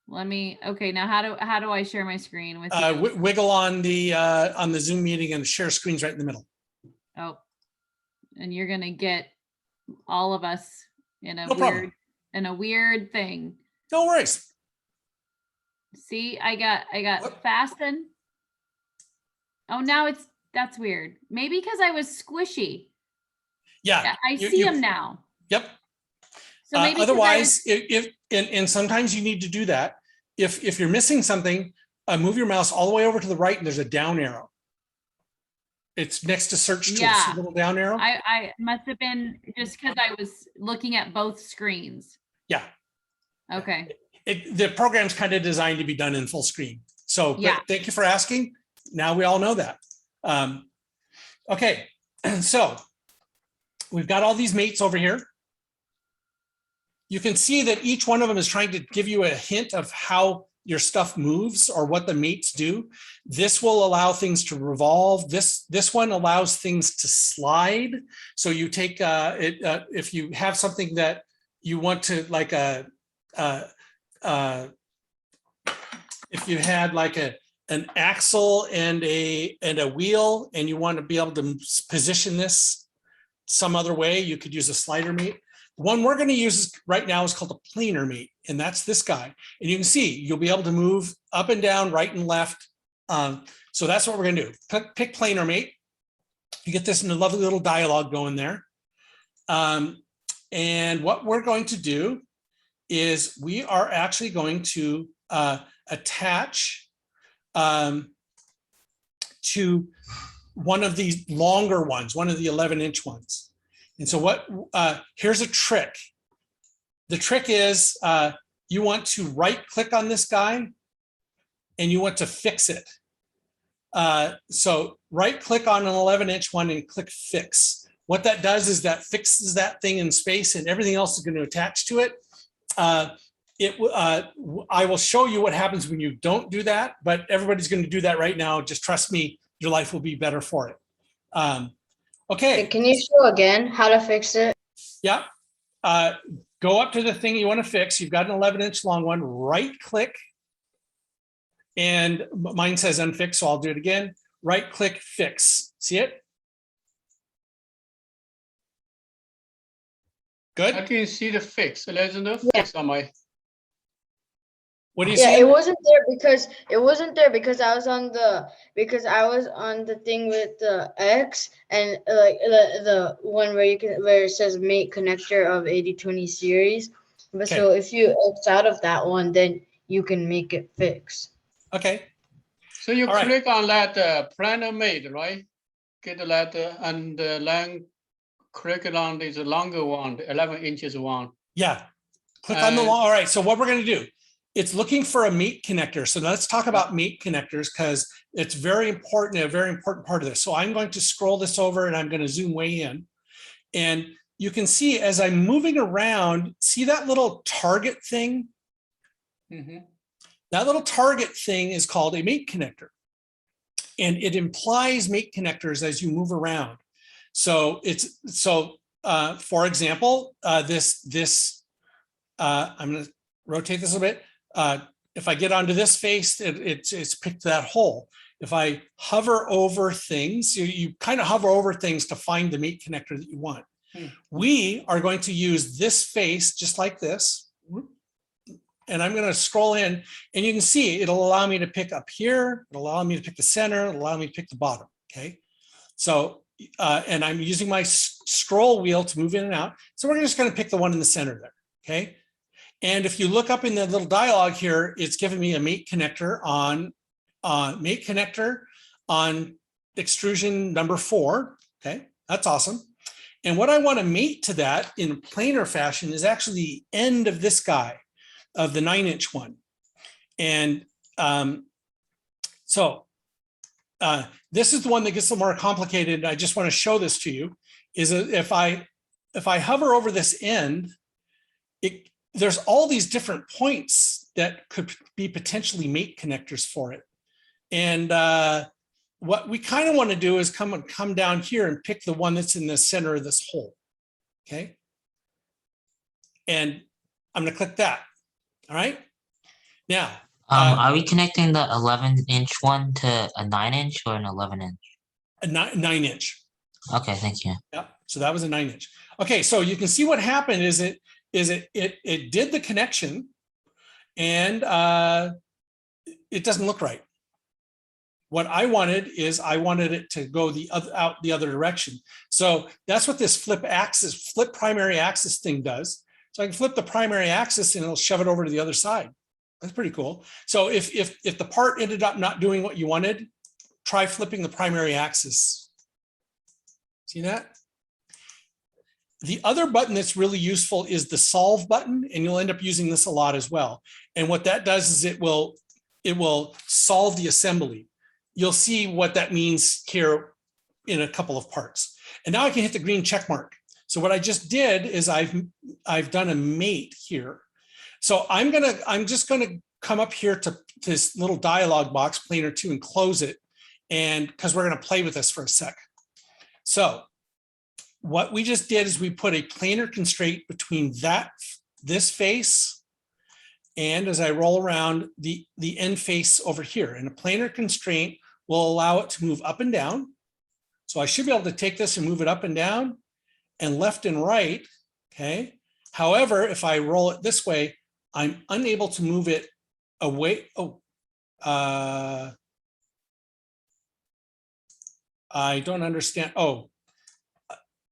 let me, okay, now how do I share my screen with you? Wiggle on the Zoom meeting and share screens right in the middle. Oh, and you're gonna get all of us in a No problem. weird thing. No worries. See, I got What? fasten. Oh, now that's weird. Maybe because I was squishy. Yeah. I see them now. Yep. So maybe 'cause I Otherwise, and sometimes you need to do that. If you're missing something, move your mouse all the way over to the right and there's a down arrow. It's next to search tools, Yeah. see the little down arrow. I must have been just because I was looking at both screens. Yeah. Okay. The program's kind of designed to be done in full screen. So but Yeah. thank you for asking. Now we all know that. Okay, so we've got all these mates over here. You can see that each one of them is trying to give you a hint of how your stuff moves or what the mates do. This will allow things to revolve. This one allows things to slide. So you take if you have something that you want to like if you had like an axle and a wheel and you want to be able to position this some other way, you could use a slider mate. The one we're going to use right now is called a planar mate, and that's this guy. And you can see you'll be able to move up and down, right and left. So that's what we're going to do. Pick planar mate. You get this in a lovely little dialogue going there. And what we're going to do is we are actually going to attach to one of these longer ones, one of the 11-inch ones. And so here's a trick. The trick is you want to right click on this guy and you want to fix it. So right click on an 11-inch one and click fix. What that does is that fixes that thing in space and everything else is going to attach to it. I will show you what happens when you don't do that, but everybody's going to do that right now. Just trust me, your life will be better for it. Okay. Can you show again how to fix it? Yeah. Go up to the thing you want to fix. You've got an 11-inch long one, right click. And mine says unfix, so I'll do it again. Right click, fix. See it? Good. I can see the fix. There's no fix on my. What do you Yeah, see? it wasn't there because I was on the thing with the X and like the one where it says mate connector of 8020 series. But Okay. so if you X out of that one, then you can make it fix. Okay. So you All right. click on that planar mate, right? Get that and then click it on this longer one, the 11 inches one. Yeah. Click on the long. All right. So what we're going to do, it's looking for a mate connector. So let's talk about mate connectors because it's very important, a very important part of this. So I'm going to scroll this over and I'm going to zoom way in. And you can see as I'm moving around, see that little target thing? Mm-hmm. That little target thing is called a mate connector. And it implies mate connectors as you move around. So for example, I'm going to rotate this a bit. If I get onto this face, it's picked that hole. If I hover over things, you kind of hover over things to find the mate connector that you want. We are going to use this face just like this. And I'm going to scroll in and you can see it'll allow me to pick up here. It'll allow me to pick the center. It'll allow me to pick the bottom. Okay. So, and I'm using my scroll wheel to move in and out. So we're just going to pick the one in the center there. Okay. And if you look up in the little dialog here, it's giving me a mate connector on extrusion number 4. Okay. That's awesome. And what I want to mate to that in a planar fashion is actually the end of this guy, of the 9-inch one. And this is the one that gets a little more complicated. I just want to show this to you, is if I hover over this end, there's all these different points that could be potentially mate connectors for it. And what we kind of want to do is come down here and pick the one that's in the center of this hole. Okay. And I'm going to click that. All right. Now, are we connecting the 11-inch one to a 9-inch or an 11-inch? a 9-inch. Okay, thank you. Yeah. So that was a 9-inch. Okay. So you can see what happened is it did the connection, and it doesn't look right. What I wanted is I wanted it to go out the other direction. So that's what this flip primary axis thing does. So I can flip the primary axis and it'll shove it over to the other side. That's pretty cool. So if the part ended up not doing what you wanted, try flipping the primary axis. See that? The other button that's really useful is the solve button, and you'll end up using this a lot as well. And what that does is it will solve the assembly. You'll see what that means here in a couple of parts. And now I can hit the green check mark. So what I just did is I've done a mate here. So I'm just gonna come up here to this little dialog box, planar 2, and close it. And because we're gonna play with this for a sec. So what we just did is we put a planar constraint between this face, and as I roll around the end face over here. And a planar constraint will allow it to move up and down. So I should be able to take this and move it up and down and left and right, okay? However, if I roll it this way, I'm unable to move it away. I don't understand. Oh,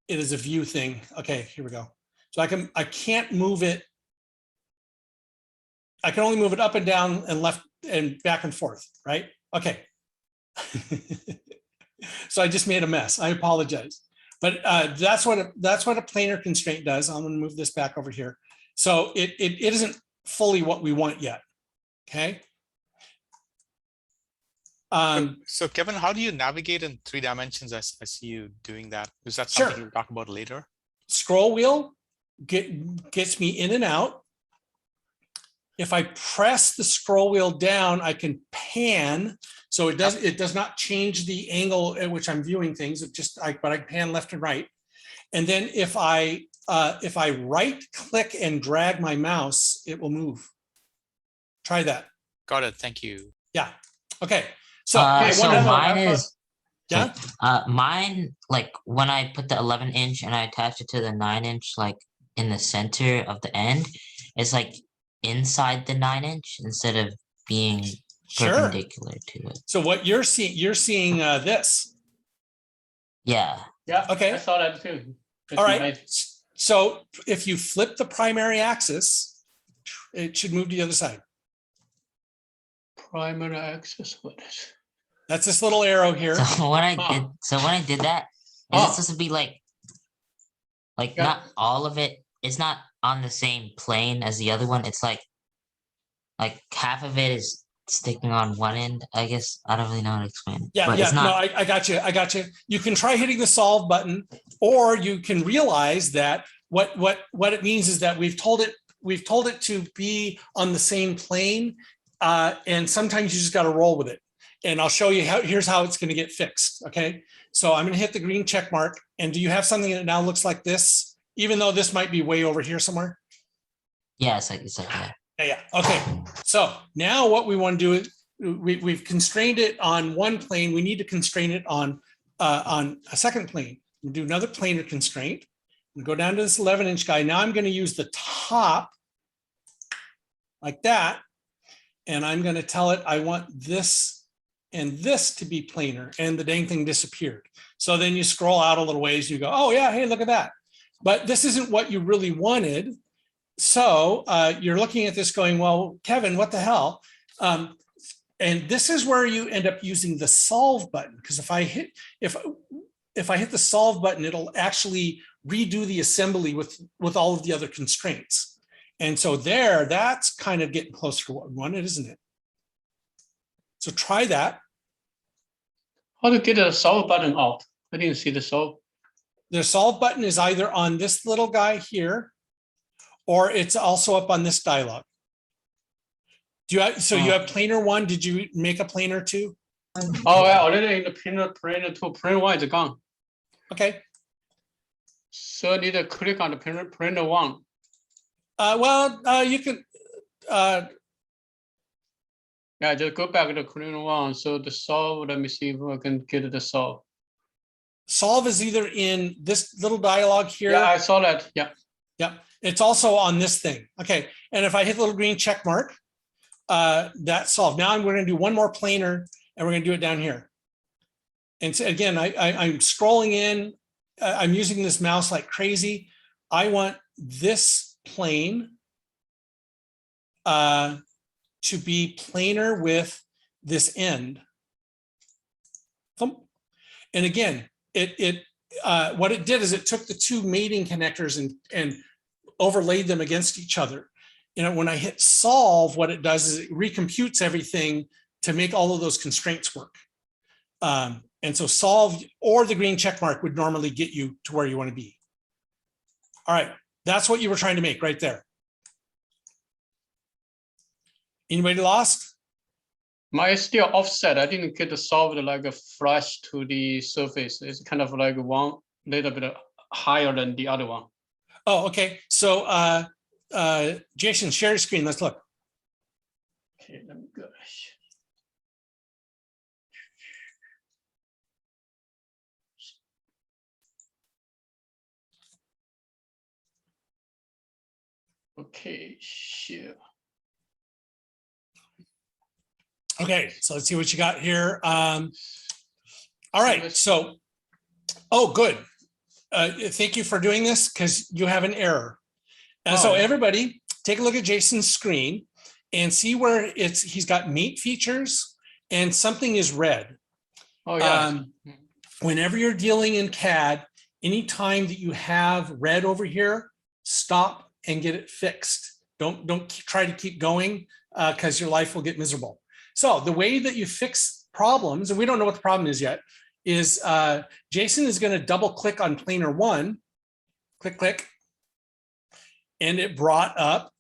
it is a view thing. Okay, here we go. So I can't move it. I can only move it up and down and left and back and forth, right? Okay. So I just made a mess. I apologize. But that's what a planar constraint does. I'm going to move this back over here. So it isn't fully what we want yet. Okay. So Kevin, how do you navigate in 3 dimensions? I see you doing that. Is that something Sure. we'll talk about later? Scroll wheel gets me in and out. If I press the scroll wheel down, I can pan. So it does not change the angle at which I'm viewing things. But I pan left and right. And then if I right click and drag my mouse, it will move. Try that. Got it. Thank you. Yeah. Okay. So, mine is yeah. Mine, like when I put the 11-inch and I attach it to the 9-inch, like in the center of the end, it's like inside the 9-inch instead of being perpendicular to it. So what you're seeing this. Yeah. Yeah. Okay. I saw that too. All right. So if you flip the primary axis, it should move to the other side. Primary axis, what is? That's this little arrow here. So when I did that, is it supposed to be like not all of it? It's not on the same plane as the other one. It's like half of it is sticking on one end. I guess I don't really know how to explain it. Yeah, but yeah. it's not, No, I got you. I got you. You can try hitting the solve button, or you can realize that what it means is that we've told it to be on the same plane, and sometimes you just got to roll with it. And I'll show you here's how it's going to get fixed. Okay, so I'm going to hit the green check mark. And do you have something that now looks like this, even though this might be way over here somewhere? yeah, it's like that. Yeah. Okay. So now what we want to do is we've constrained it on one plane. We need to constrain it on a second plane. We'll do another planar constraint. We'll go down to this 11-inch guy. Now I'm going to use the top like that. And I'm going to tell it I want this and this to be planar, and the dang thing disappeared. So then you scroll out a little ways, you go, oh yeah, hey, look at that. But this isn't what you really wanted. So you're looking at this going, well, Kevin, what the hell? And this is where you end up using the solve button, because if I hit the solve button, it'll actually redo the assembly with all of the other constraints. And so that's kind of getting closer to what we wanted, isn't it? So try that. How to get the solve button out? I didn't see the solve. The solve button is either on this little guy here, or it's also up on this dialog. Do you have, so you have planer 1? Did you make a planer 2? Oh, I already in the planer 2. Planer 1 is gone. Okay. So I need to click on the planer 1. You can. Yeah, just go back to the planer 1. So the solve. Let me see if I can get the solve. Solve is either in this little dialog here. Yeah, I saw that. Yeah. Yeah. It's also on this thing. Okay. And if I hit the little green check mark, that's solved. Now we're going to do one more planer, and we're going to do it down here. And so again, I'm scrolling in. I'm using this mouse like crazy. I want this plane to be planar with this end. And again, what it did is it took the two mating connectors and overlaid them against each other. You know, when I hit solve, what it does is it recomputes everything to make all of those constraints work. And so solve or the green check mark would normally get you to where you want to be. All right, that's what you were trying to make right there. Anybody lost? Mine is still offset. I didn't get the solved like a flush to the surface. It's kind of like one little bit higher than the other one. Oh, okay. So Jason, share your screen. Let's look. Okay, let me go. Okay, sure. Okay, so let's see what you got here. All right, so, oh, good. Thank you for doing this because you have an error. And so everybody take a look at Jason's screen and see where he's got mate features and something is red. Oh, yeah. Whenever you're dealing in CAD, anytime that you have red over here, stop and get it fixed. Don't try to keep going because your life will get miserable. So the way that you fix problems, and we don't know what the problem is yet, is Jason is going to double click on planar 1, click, and it brought up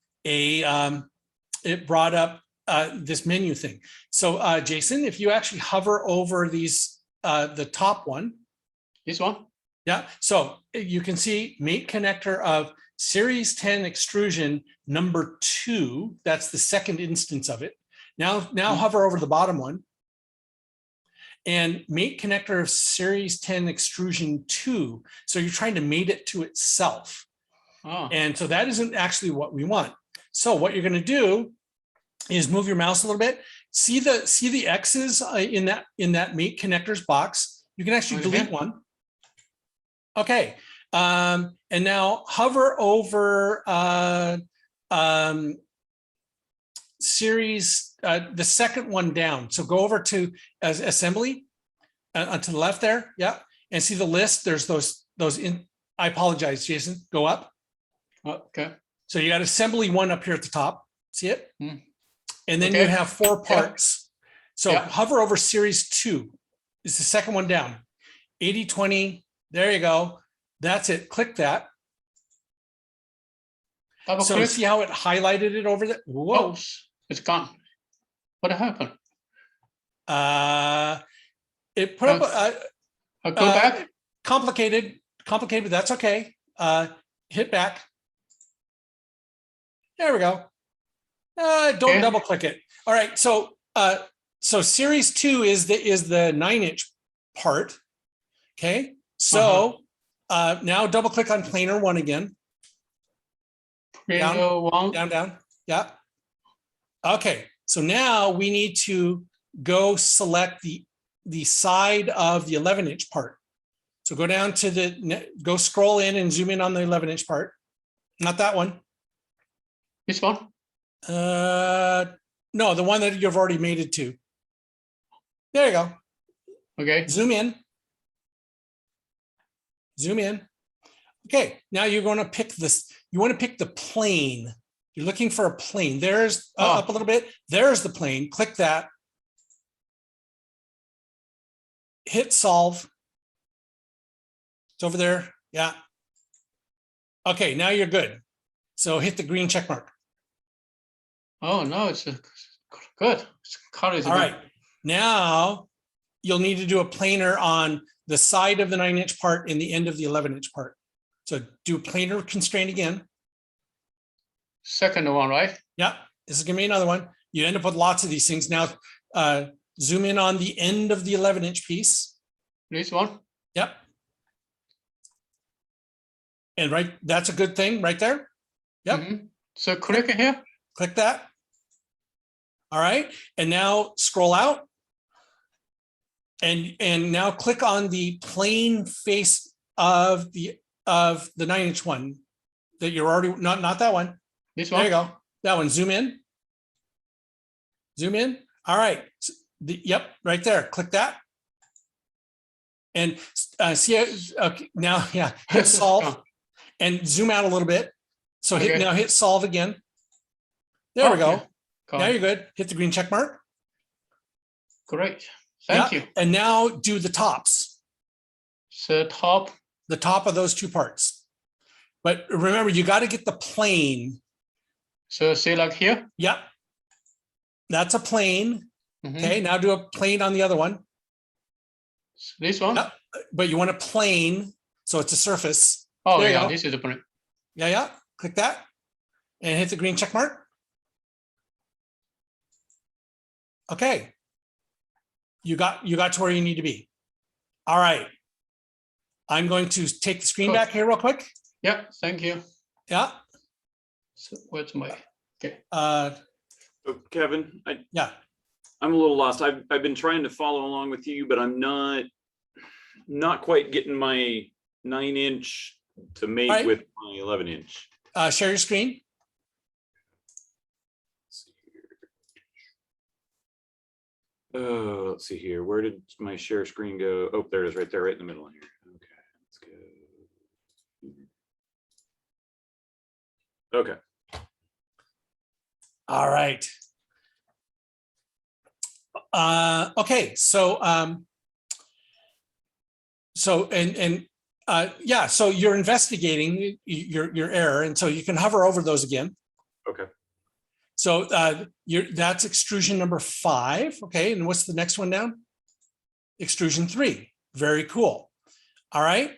this menu thing. So Jason, if you actually hover over these, the top one, this one, yeah. So you can see mate connector of Series 10 extrusion number 2. That's the second instance of it. Now hover over the bottom one. And mate connector of Series 10 extrusion 2. So you're trying to mate it to itself. Oh. And so that isn't actually what we want. So what you're going to do is move your mouse a little bit. See the X's in that mate connectors box. You can actually delete one. Okay. And now hover over series, the second one down. So go over to assembly to the left there. Yeah. And see the list. There's those in, I apologize, Jason, go up. Okay. So you got assembly 1 up here at the top. See it? Mm. And then Okay. you have 4 parts. So Yeah. hover over series 2. It's the second one down. 80/20. There you go. That's it. Click that. Double So click. see how it highlighted it over there? Whoa. Oops, it's gone. What happened? It put up I'll go back. complicated, but that's okay. Hit back. There we go. Don't Okay. double click it. All right. So series 2 is the 9-inch part. Okay. So now double click on planar 1 again. Planar 1. Down. Yeah. Okay. So now we need to go select the side of the 11-inch part. So go down to go scroll in and zoom in on the 11-inch part. Not that one. This one? No, the one that you've already made it to. There you go. Okay. Zoom in. Zoom in. Okay, now you're going to pick this. You want to pick the plane. You're looking for a plane. There's up a little bit. There's the plane. Click that. Hit solve. It's over there. Yeah. Okay, now you're good. So hit the green check mark. Oh, no, it's good. It's color is All good. right. Now you'll need to do a planar on the side of the 9-inch part and the end of the 11-inch part. So do planar constraint again. Second one, right? Yeah, this is gonna be another one. You end up with lots of these things. Now zoom in on the end of the 11-inch piece. This one? Yep. And right, that's a good thing right there. Yep. Mhm. So click here. Click that. All right. And now scroll out. And now click on the plane face of the 9-inch one that you're already not that one. This There one? you go. That one. Zoom in. Zoom in. All right. Yep, right there. Click that. And see, okay, now, yeah, hit solve and zoom out a little bit. So Okay. now hit solve again. There we go. Okay. Got Now it. you're good. Hit the green check mark. Great. Thank Yeah. you. And now do the tops, So top. the top of those two parts. But remember, you got to get the plane. So say like here. Yep. That's a plane. Mhm. Okay. Now do a plane on the other one. So this one. Yep. But you want a plane. So it's a surface. Oh, There you yeah, go. this is the point. Yeah. Yeah. Click that and hit the green check mark. Okay. You got to where you need to be. All right. I'm going to take the screen Cool. back here real quick. Yeah, thank you. Yeah. So where's my, okay. So Kevin, Yeah. I'm a little lost. I've been trying to follow along with you, but I'm not quite getting my 9-inch to mate All right. with my 11-inch. Share your screen. Oh, let's see here. Where did my share screen go? Oh, there it is, right there, right in the middle here. Okay, let's go. Okay. All right. Okay. So yeah. So you're investigating your error, and so you can hover over those again. Okay. So that's extrusion number 5. Okay. And what's the next one down? Extrusion 3. Very cool. All right.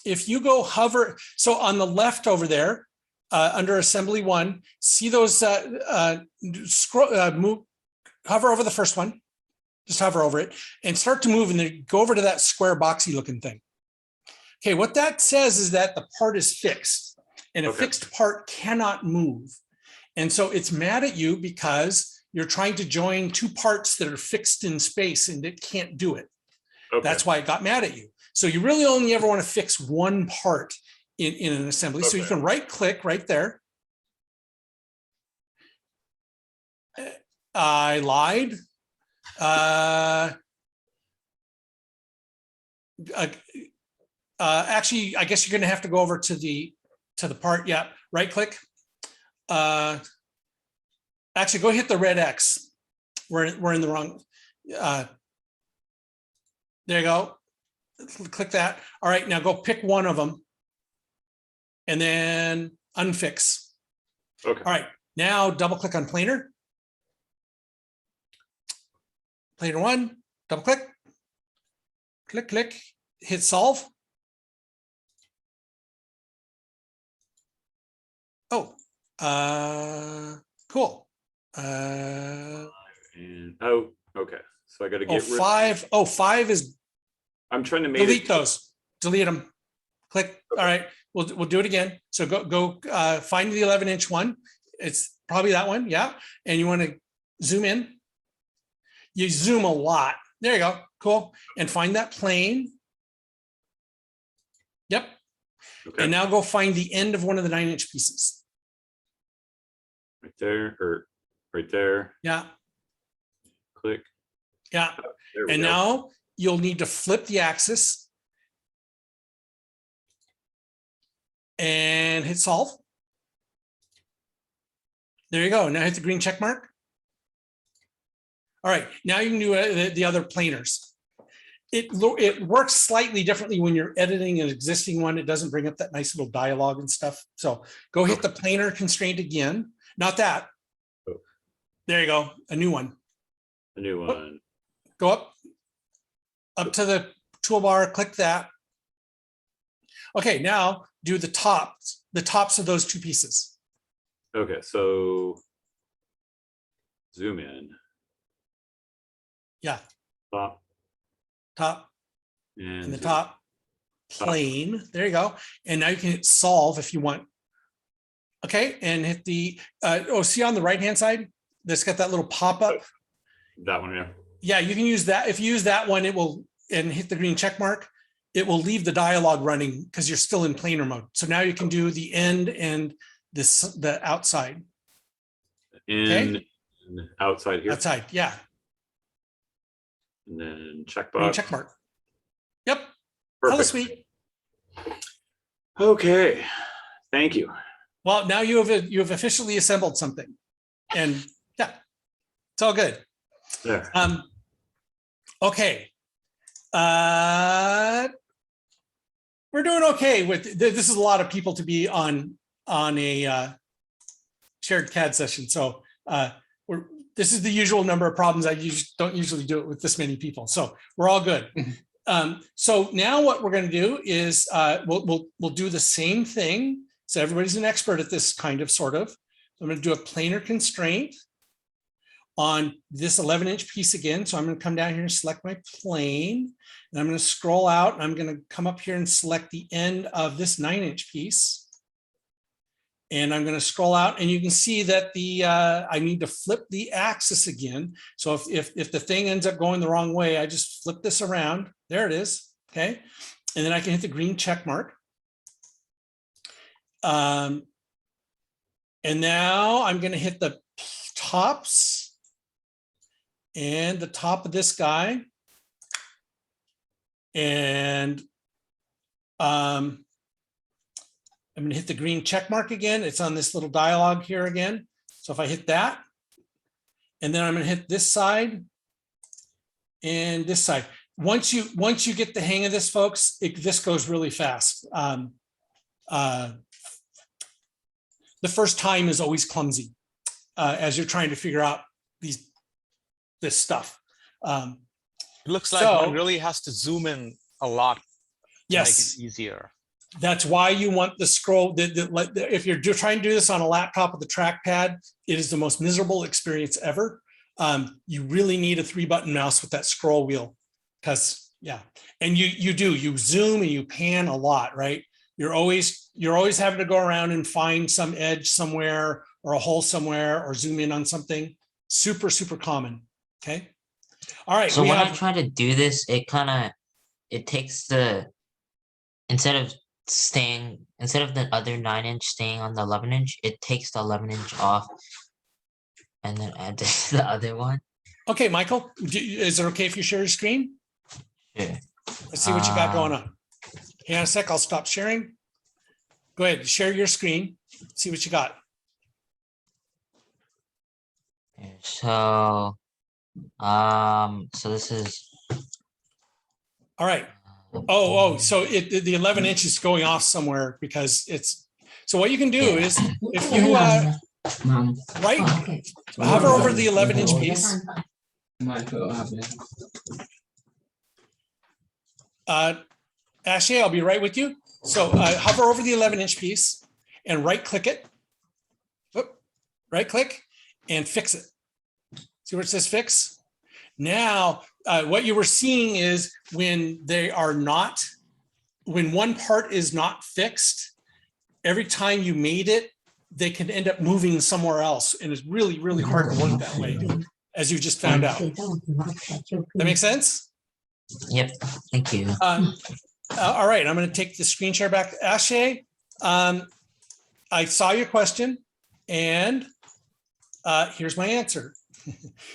If you go hover, so on the left over there, under assembly 1, see those move, hover over the first one, just hover over it and start to move and then go over to that square boxy looking thing. Okay. What that says is that the part is fixed. And a fixed part cannot move. And so it's mad at you because you're trying to join two parts that are fixed in space and it can't do it. Okay. That's why it got mad at you. So you really only ever want to fix one part in an assembly. Okay. So you can right click right there. I lied. Actually, I guess you're going to have to go over to the part. Yeah, right click. Actually, go hit the red X. We're in the wrong. There you go. Click that. All right, now go pick one of them, and then unfix. Okay. All right, now double click on planar. Planar 1. Double click. Click, click. Hit solve. Oh, cool. And oh, okay. So I got to get rid. 5. Oh, 5 is. I'm trying to delete those. Delete them. Click. Okay. All right. We'll do it again. So go find the 11-inch one. It's probably that one. Yeah. And you want to zoom in. You zoom a lot. There you go. Cool. And find that plane. Yep. Okay. And now go find the end of one of the 9-inch pieces. Right there, or right there. Yeah. Click. Yeah. There we and go. Now you'll need to flip the axis and hit solve. There you go. Now hit the green check mark. All right. Now you can do the other planars. it works slightly differently when you're editing an existing one. It doesn't bring up that nice little dialogue and stuff. So go hit the planar constraint again. Not that. There you go. A new one. A new one. Go up to the toolbar, click that. Okay, now do the tops of those two pieces. Okay, so zoom in. Yeah. Top. And the zoom. top plane. There you go. And now you can hit solve if you want. Okay, and hit the see on the right hand side that's got that little pop-up. That one, yeah. Yeah, you can use that. If you use that one, it will, and hit the green check mark, it will leave the dialogue running because you're still in planar mode. So now you can do the end and the outside. In outside here. Outside, yeah. And then Green checkbox. check mark. Yep. Perfect. Color suite. Okay. Thank you. Well, now you have officially assembled something, and yeah, it's all good. There. Okay. We're doing okay with this. Is a lot of people to be on a shared CAD session. So this is the usual number of problems. I don't usually do it with this many people. So we're all good. So now what we're going to do is we'll do the same thing. So everybody's an expert at this kind of sort of. I'm going to do a planar constraint on this 11-inch piece again. So I'm going to come down here and select my plane, and I'm going to scroll out, and I'm going to come up here and select the end of this 9-inch piece. And I'm going to scroll out, and you can see that I need to flip the axis again. So if the thing ends up going the wrong way, I just flip this around. There it is. Okay. And then I can hit the green check mark. And now I'm going to hit the tops and the top of this guy. And I'm going to hit the green check mark again. It's on this little dialog here again. So if I hit that, and then I'm going to hit this side and this side. Once you get the hang of this, folks, this goes really fast. The first time is always clumsy as you're trying to figure out this stuff. It looks like one really has to zoom in a lot to yes, make it easier. That's why you want the scroll. If you're trying to do this on a laptop with a trackpad, it is the most miserable experience ever. You really need a 3-button mouse with that scroll wheel, because yeah, and you zoom and you pan a lot, right? You're always having to go around and find some edge somewhere or a hole somewhere or zoom in on something. Super, super common. Okay. All right. So when I try to do this, it takes instead of the other 9-inch staying on the 11-inch, it takes the 11-inch off and then adds the other one. Okay, Michael, is it okay if you share your screen? Sure. Let's see what you got going on. Hang on a sec, I'll stop sharing. Go ahead, share your screen, see what you got. So, so this is. All right. Oh, so the 11-inch is going off somewhere because it's, so what you can do is if you hover over the 11-inch piece. Ashley, I'll be right with you. So hover over the 11-inch piece and right click it. Right click and fix it. See where it says fix? Now, what you were seeing is when one part is not fixed, every time you made it, they can end up moving somewhere else. And it's really, really hard to work that way, as you just found out. That makes sense? Yep, thank you. All right, I'm going to take the screen share back. Ashay, I saw your question, and here's my answer.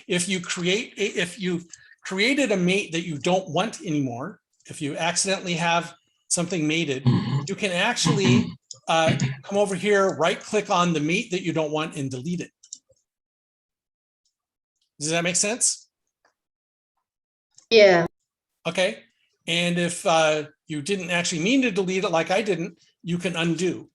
If you created a mate that you don't want anymore, if you accidentally have something mated, you can actually come over here, right click on the mate that you don't want and delete it. Does that make sense? Yeah. Okay. And if you didn't actually mean to delete it like I didn't, you can undo.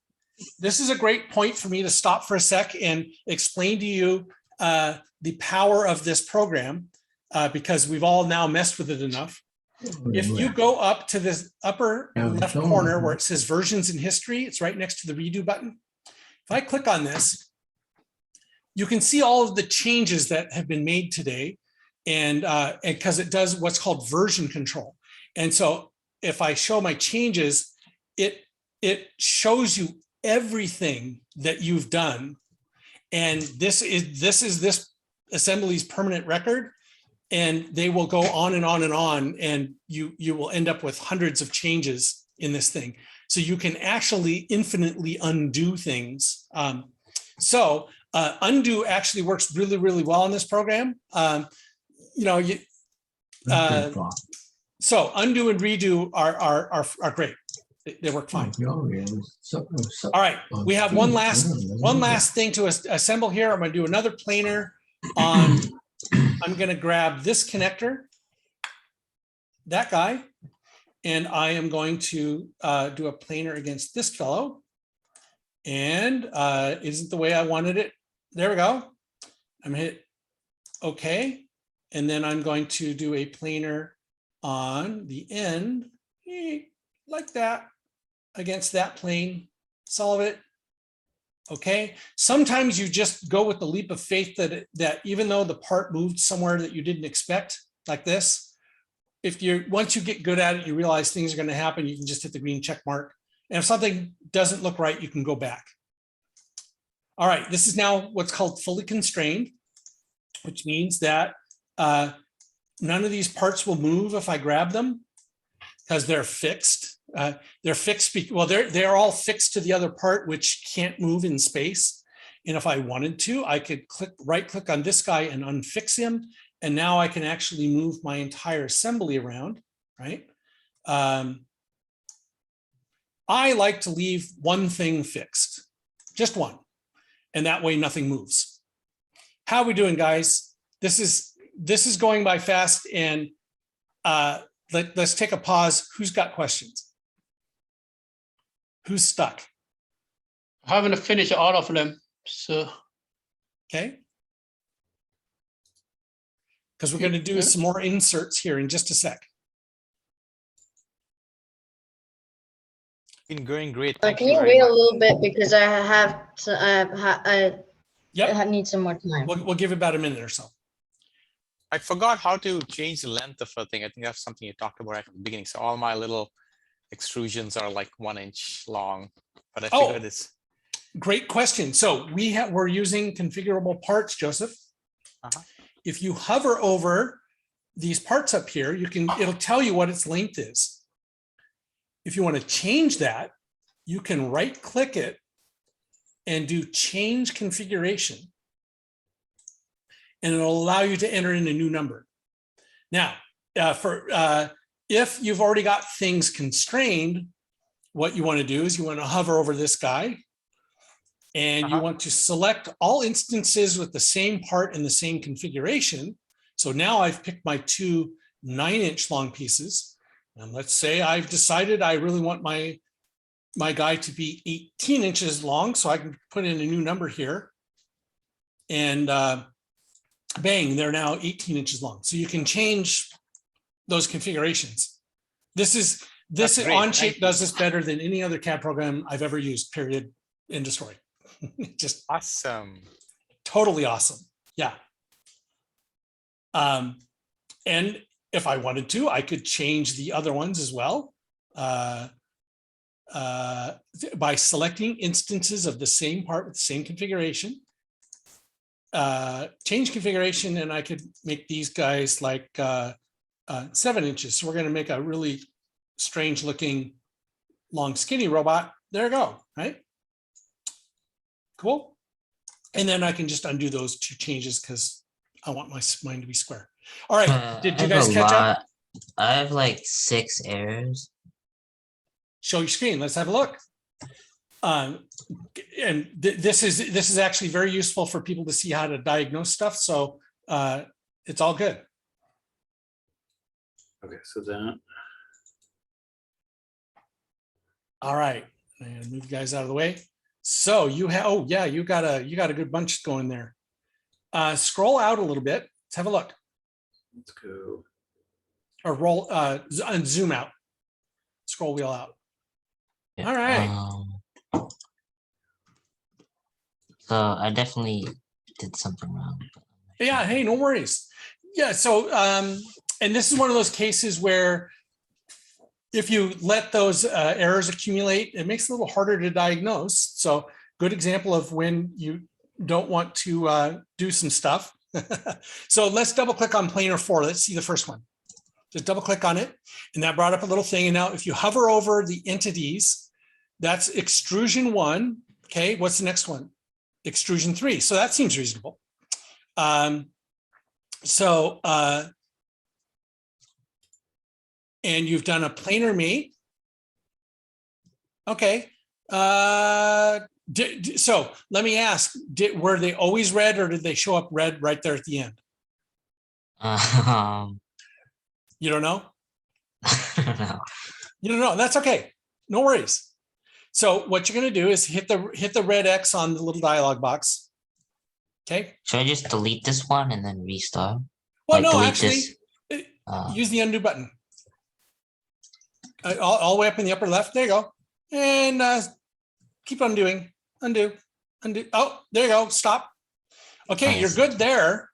This is a great point for me to stop for a sec and explain to you the power of this program, because we've all now messed with it enough. If you go up to this upper left corner where it says versions in history, it's right next to the redo button. If I click on this, you can see all of the changes that have been made today, and because it does what's called version control. And so if I show my changes, it shows you everything that you've done. And this is assembly's permanent record, and they will go on and on and on, and you will end up with hundreds of changes in this thing. So you can actually infinitely undo things. Undo actually works really, really well in this program. So undo and redo are great. They work fine. All right, we have one last thing to assemble here. I'm going to do another planar on. I'm going to grab this connector, that guy, and I am going to do a planar against this fellow. And isn't the way I wanted it. There we go. I'm going to hit OK. And then I'm going to do a planar on the end, like that, against that plane, solve it. Okay. Sometimes you just go with the leap of faith that even though the part moved somewhere that you didn't expect, like this, once you get good at it, you realize things are going to happen, you can just hit the green check mark. And if something doesn't look right, you can go back. All right, this is now what's called fully constrained, which means that none of these parts will move if I grab them because they're fixed. They're fixed, well, they're all fixed to the other part, which can't move in space. And if I wanted to, I could right click on this guy and unfix him. And now I can actually move my entire assembly around, right? I like to leave one thing fixed, just one. And that way nothing moves. How are we doing, guys? This is going by fast, and let's take a pause. Who's got questions? Who's stuck? I haven't finished all of them, so. Okay. Because we're going to do some more inserts here in just a sec. Been going great. Can you wait a little bit because I have to, I need some more time. We'll give it about a minute or so. I forgot how to change the length of a thing. I think that's something you talked about right from the beginning. So all my little extrusions are like 1 inch long, but I figured it's. Great question. So we're using configurable parts, Joseph. If you hover over these parts up here, it'll tell you what its length is. If you want to change that, you can right click it and do change configuration. And it'll allow you to enter in a new number. Now, if you've already got things constrained, what you want to do is you want to hover over this guy, and you want to select all instances with the same part in the same configuration. So now I've picked my two 9-inch long pieces. And let's say I've decided I really want my guy to be 18 inches long. So I can put in a new number here. And bang, they're now 18 inches long. So you can change those configurations. This OnShape does this better than any other CAD program I've ever used, period, end of story. Just awesome. Totally awesome. Yeah. And if I wanted to, I could change the other ones as well by selecting instances of the same part with the same configuration. Change configuration, and I could make these guys like 7 inches. So we're going to make a really strange looking long skinny robot. There we go, right? Cool. And then I can just undo those two changes because I want my mine to be square. All right, did you guys catch up? I have like 6 errors. Show your screen, let's have a look. And this is actually very useful for people to see how to diagnose stuff. So it's all good. Okay, so that. All right, and move you guys out of the way. So you have, oh yeah, you got a good bunch going there. Scroll out a little bit. Let's have a look. Let's go. Or roll, and zoom out. Scroll wheel out. Yeah, All right. So I definitely did something wrong. Yeah, hey, no worries. Yeah, so and this is one of those cases where if you let those errors accumulate, it makes it a little harder to diagnose. So good example of when you don't want to do some stuff. So let's double click on planar 4. Let's see the first one. Just double click on it. And that brought up a little thing. And now if you hover over the entities, that's extrusion 1. Okay, what's the next one? Extrusion 3. So that seems reasonable. And you've done a planar mate. Okay. So let me ask, were they always red or did they show up red right there at the end? You don't know? No. You don't know. That's okay. No worries. So what you're going to do is hit the red X on the little dialog box. Okay. Should I just delete this one and then restart? Well, Like, no, delete actually, this? use the undo button. All the way up in the upper left. There you go. And keep undoing. Undo. Oh, there you go. Stop. Okay, Nice. you're good there.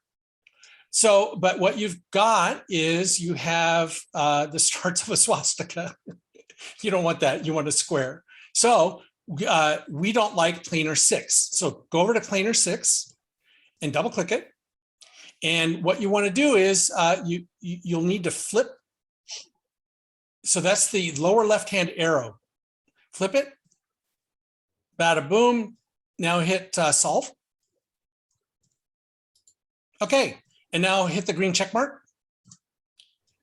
So, but what you've got is you have the starts of a swastika. You don't want that. You want a square. So we don't like planar 6. So go over to planar 6 and double click it. And what you want to do is you'll need to flip. So that's the lower left-hand arrow. Flip it. Bada boom. Now hit solve. Okay. And now hit the green check mark.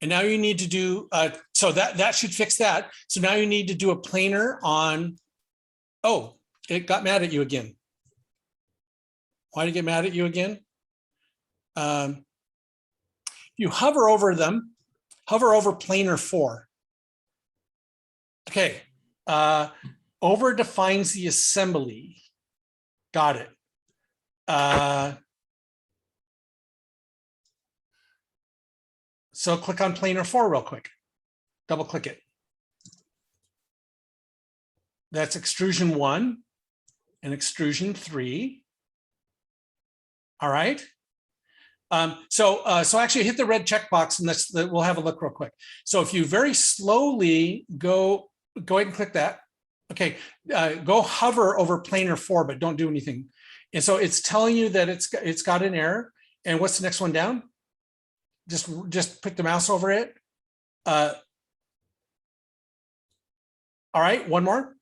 And now you need to do, so that should fix that. So now you need to do a planar on, oh, it got mad at you again. Why did it get mad at you again? You hover over them, hover over planar 4. Okay, over defines the assembly. Got it. So click on planar 4 real quick. Double click it. That's extrusion 1 and extrusion 3. All right. So actually hit the red checkbox and we'll have a look real quick. So if you very slowly go ahead and click that. Okay, go hover over planar 4, but don't do anything. And so it's telling you that it's got an error. And what's the next one down? Just put the mouse over it. All right, one more.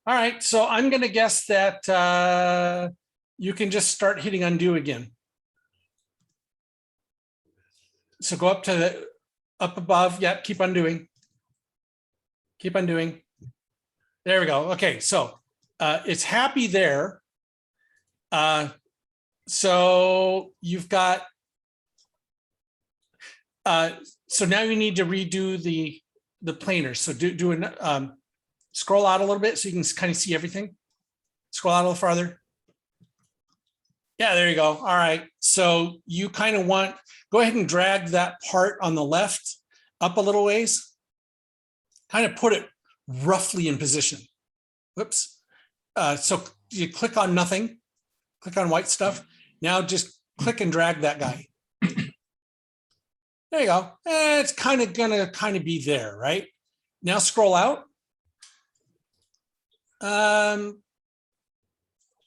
All right, so I'm going to guess that you can just start hitting undo again. So go up to up above. Yeah, keep undoing. Keep undoing. There we go. Okay, so it's happy there. So you've got, so now you need to redo the planar. So do an, scroll out a little bit so you can kind of see everything. Scroll out a little farther. Yeah, there you go. All right. So you kind of want, go ahead and drag that part on the left up a little ways. Kind of put it roughly in position. Whoops. So you click on nothing, click on white stuff. Now just click and drag that guy. There you go. It's kind of gonna be there, right? Now scroll out.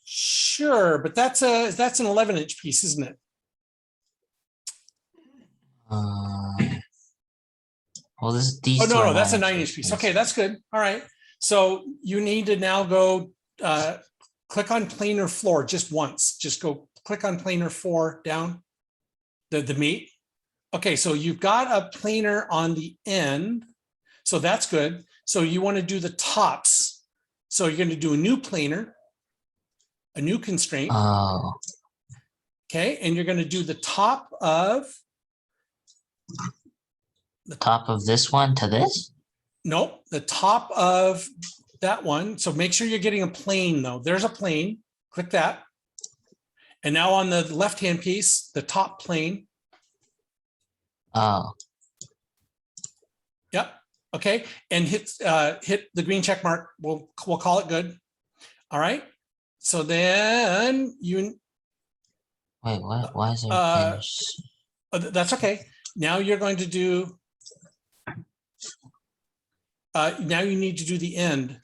Sure, but that's an 11-inch piece, isn't it? Well, these. Oh no, that's a 9-inch piece. Okay, that's good. All right. So you need to now go click on planar floor just once. Just go click on planar 4 down the meat. Okay, so you've got a planar on the end. So that's good. So you want to do the tops. So you're going to do a new planar, a new constraint. Oh. Okay, and you're going to do the top of the top of this one to this. Nope, the top of that one. So make sure you're getting a plane though. There's a plane. Click that. And now on the left-hand piece, the top plane. Oh, Yep. Okay. And hit the green check mark. We'll call it good. All right. So then you. wait, what? Why is there finish? That's okay. Now you're going to do. Now you need to do the end.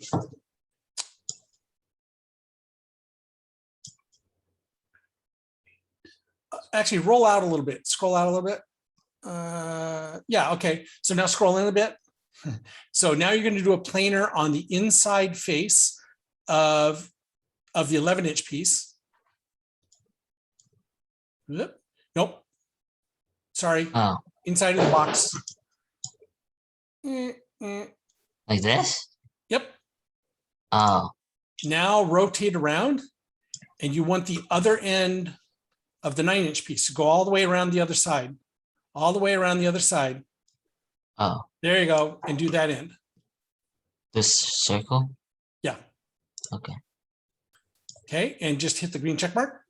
Actually, roll out a little bit. Scroll out a little bit. Yeah, okay. So now scroll in a bit. So now you're going to do a planer on the inside face of the 11-inch piece. Nope. Sorry. Oh, Inside of the box. like this? Yep. Oh, Now rotate around, and you want the other end of the 9-inch piece to go all the way around the other side. All the way around the other side. oh, There you go. And do that end. this circle? Yeah. Okay. Okay. And just hit the green check mark.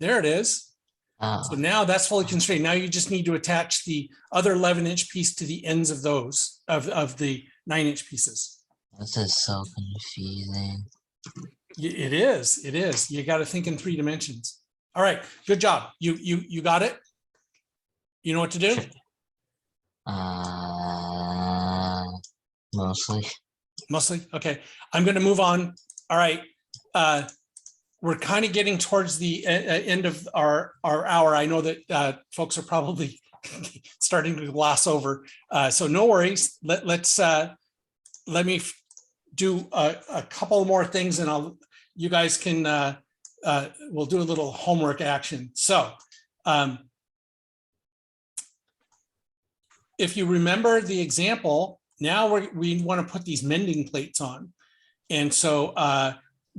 There it is. Oh, So now that's fully constrained. Now you just need to attach the other 11-inch piece to the ends of those, of the 9-inch pieces. this is so confusing. It is. It is. You got to think in 3 dimensions. All right. Good job. You got it. You know what to do? Mostly. Mostly. Okay. I'm going to move on. All right. We're kind of getting towards the end of our hour. I know that folks are probably starting to gloss over. So no worries. Let me do a couple more things, and you guys can we'll do a little homework action. So if you remember the example, now we want to put these mending plates on, and so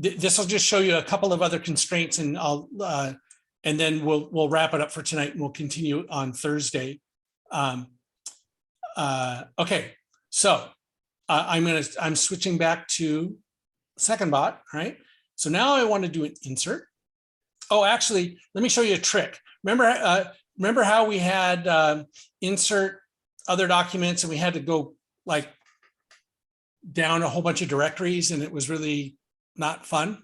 this will just show you a couple of other constraints, and and then we'll wrap it up for tonight, and we'll continue on Thursday. Okay, so I'm switching back to second bot, right? So now I want to do an insert. Oh, actually, let me show you a trick. Remember how we had insert other documents, and we had to go like down a whole bunch of directories, and it was really not fun.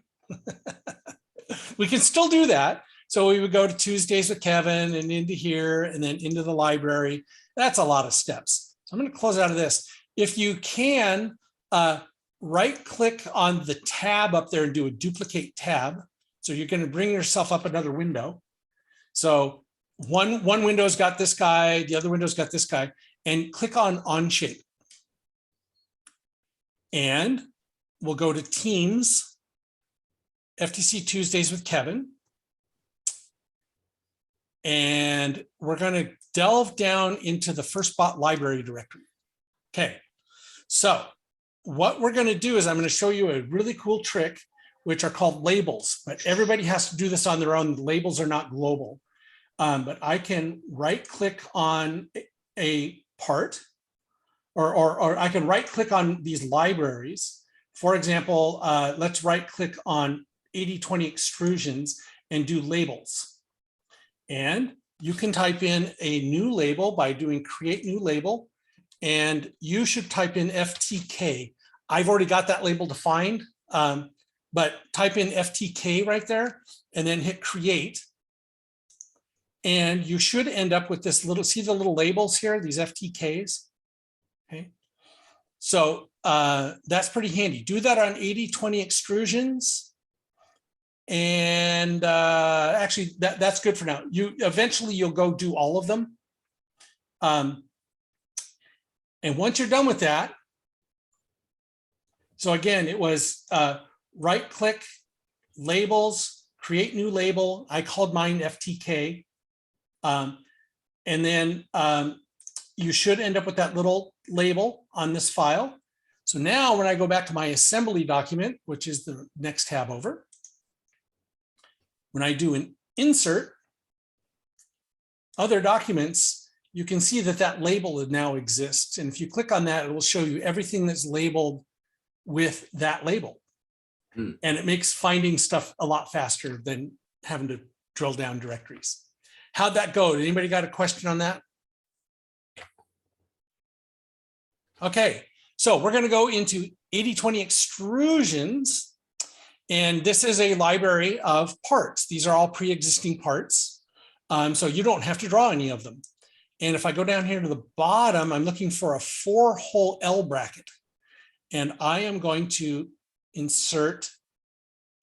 We can still do that. So we would go to Tuesdays with Kevin and into here and then into the library. That's a lot of steps. So I'm going to close out of this. If you can, right click on the tab up there and do a duplicate tab. So you're going to bring yourself up another window. So one window's got this guy, the other window's got this guy, and click on OnShape. And we'll go to Teams, FTC Tuesdays with Kevin. And we're going to delve down into the first bot library directory. Okay, so what we're going to do is I'm going to show you a really cool trick, which are called labels, but everybody has to do this on their own. The labels are not global, but I can right click on a part, or I can right click on these libraries. For example, let's right click on 80/20 extrusions and do labels. And you can type in a new label by doing create new label, and you should type in FTK. I've already got that label defined, but type in FTK right there and then hit create. And you should end up with this little, see the little labels here, these FTKs. Okay. So that's pretty handy. Do that on 80/20 extrusions. And actually that's good for now. Eventually you'll go do all of them. And once you're done with that, so again, it was right click, labels, create new label. I called mine FTK. And then you should end up with that little label on this file. So now when I go back to my assembly document, which is the next tab over, when I do an insert, other documents, you can see that that label now exists. And if you click on that, it will show you everything that's labeled with that label. And it makes finding stuff a lot faster than having to drill down directories. How'd that go? Did anybody got a question on that? Okay, so we're going to go into 80/20 extrusions. And this is a library of parts. These are all pre-existing parts. So you don't have to draw any of them. And if I go down here to the bottom, I'm looking for a 4-hole L bracket. And I am going to insert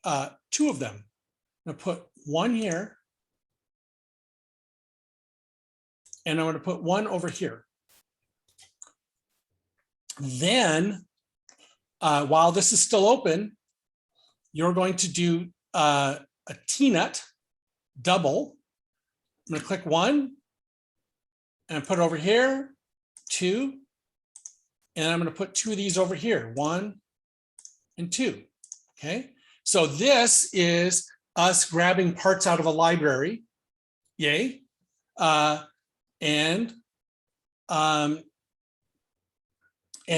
2 of them. I'm going to put one here. And I'm going to put one over here. Then, while this is still open, you're going to do a T-nut double. I'm going to click 1 and put it over here, 2, and I'm going to put 2 of these over here, 1 and 2. Okay, so this is us grabbing parts out of a library. Yay. And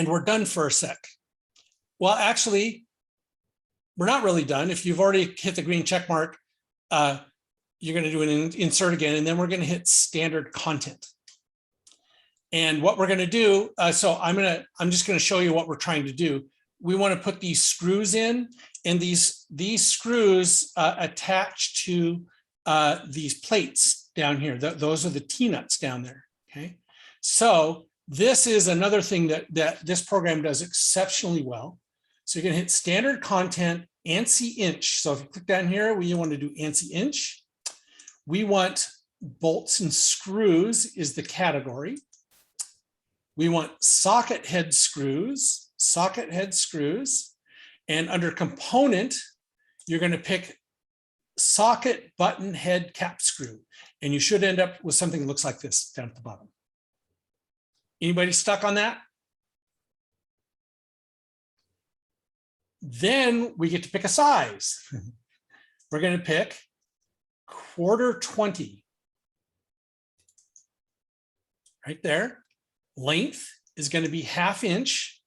we're done for a sec. Well, actually, we're not really done. If you've already hit the green check mark, you're going to do an insert again, and then we're going to hit standard content. And what we're going to do, so I'm just going to show you what we're trying to do. We want to put these screws in, and these screws attach to these plates down here. Those are the T-nuts down there. Okay, so this is another thing that this program does exceptionally well. So you're going to hit standard content, ANSI inch. So if you click down here, we want to do ANSI inch. We want bolts and screws is the category. We want socket head screws. And under component, you're going to pick socket button head cap screw. And you should end up with something that looks like this down at the bottom. Anybody stuck on that? Then we get to pick a size. We're going to pick 1/4-20. Right there. Length is going to be 1/2 inch.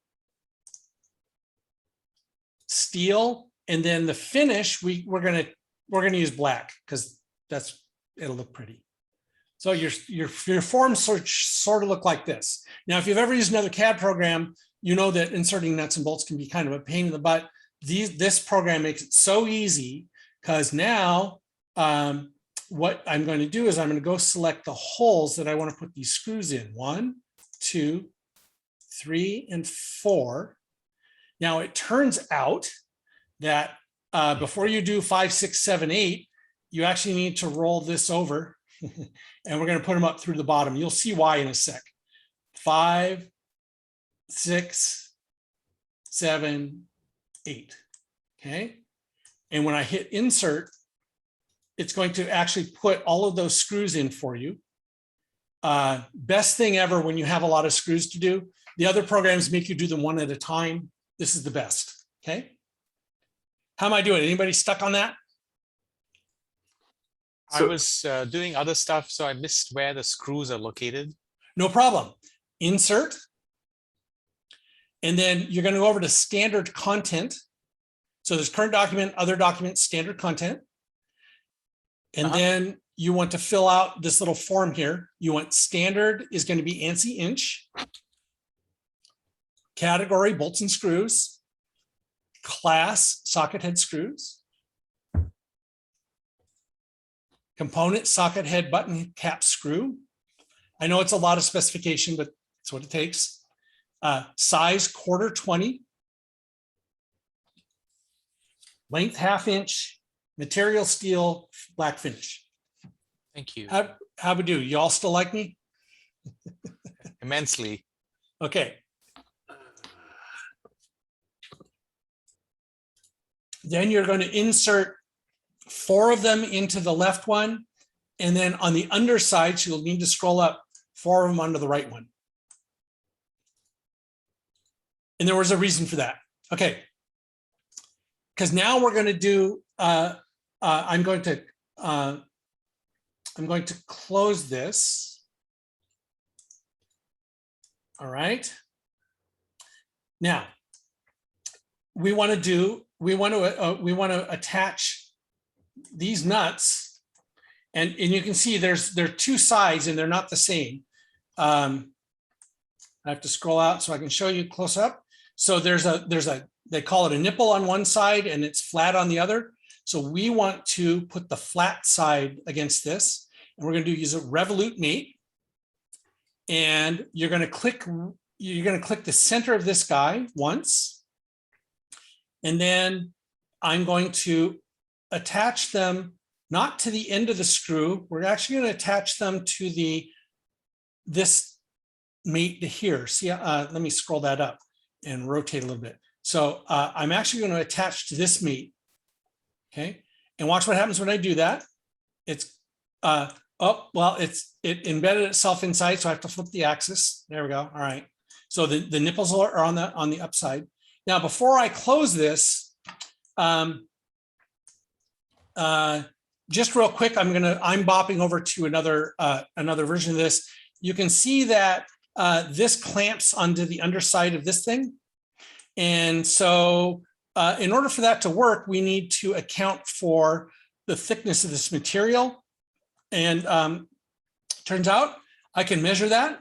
Steel, and then the finish we're going to use black because it'll look pretty. So your forms sort of look like this. Now, if you've ever used another CAD program, you know that inserting nuts and bolts can be kind of a pain in the butt. This program makes it so easy because now what I'm going to do is I'm going to go select the holes that I want to put these screws in. 1, 2, 3, and 4. Now, it turns out that before you do 5, 6, 7, 8, you actually need to roll this over. And we're going to put them up through the bottom. You'll see why in a sec. 5, 6, 7, 8. Okay. And when I hit insert, it's going to actually put all of those screws in for you. Best thing ever when you have a lot of screws to do. The other programs make you do them one at a time. This is the best. Okay. How am I doing? Anybody stuck on that? I was doing other stuff, so I missed where the screws are located. No problem. Insert. And then you're going to go over to standard content. So there's current document, other document, standard content. And then you want to fill out this little form here. You want standard is going to be ANSI inch. Category, bolts and screws. Class, socket head screws. Component, socket head, button cap screw. I know it's a lot of specification, but it's what it takes. Size 1/4-20. Length 1/2 inch. Material steel, black finish. Thank you. How we do? You all still like me? Immensely. Okay. Then you're going to insert 4 of them into the left one. And then on the underside, you'll need to scroll up 4 of them onto the right one. And there was a reason for that. Okay. Because now we're going to do, I'm going to close this. All right. Now, we want to attach these nuts, and you can see there are two sides and they're not the same. I have to scroll out so I can show you close up. So they call it a nipple on one side and it's flat on the other. So we want to put the flat side against this, and we're going to use a revolute mate. And you're going to click the center of this guy once, and then I'm going to attach them not to the end of the screw. We're actually going to attach them to this mate to here. See, let me scroll that up and rotate a little bit. So I'm actually going to attach to this mate. Okay, and watch what happens when I do that. It's oh, well, it embedded itself inside, so I have to flip the axis. There we go. All right. So the nipples are on the upside. Now, before I close this, just real quick, I'm bopping over to another version of this. You can see that this clamps onto the underside of this thing. And so in order for that to work, we need to account for the thickness of this material. And turns out I can measure that.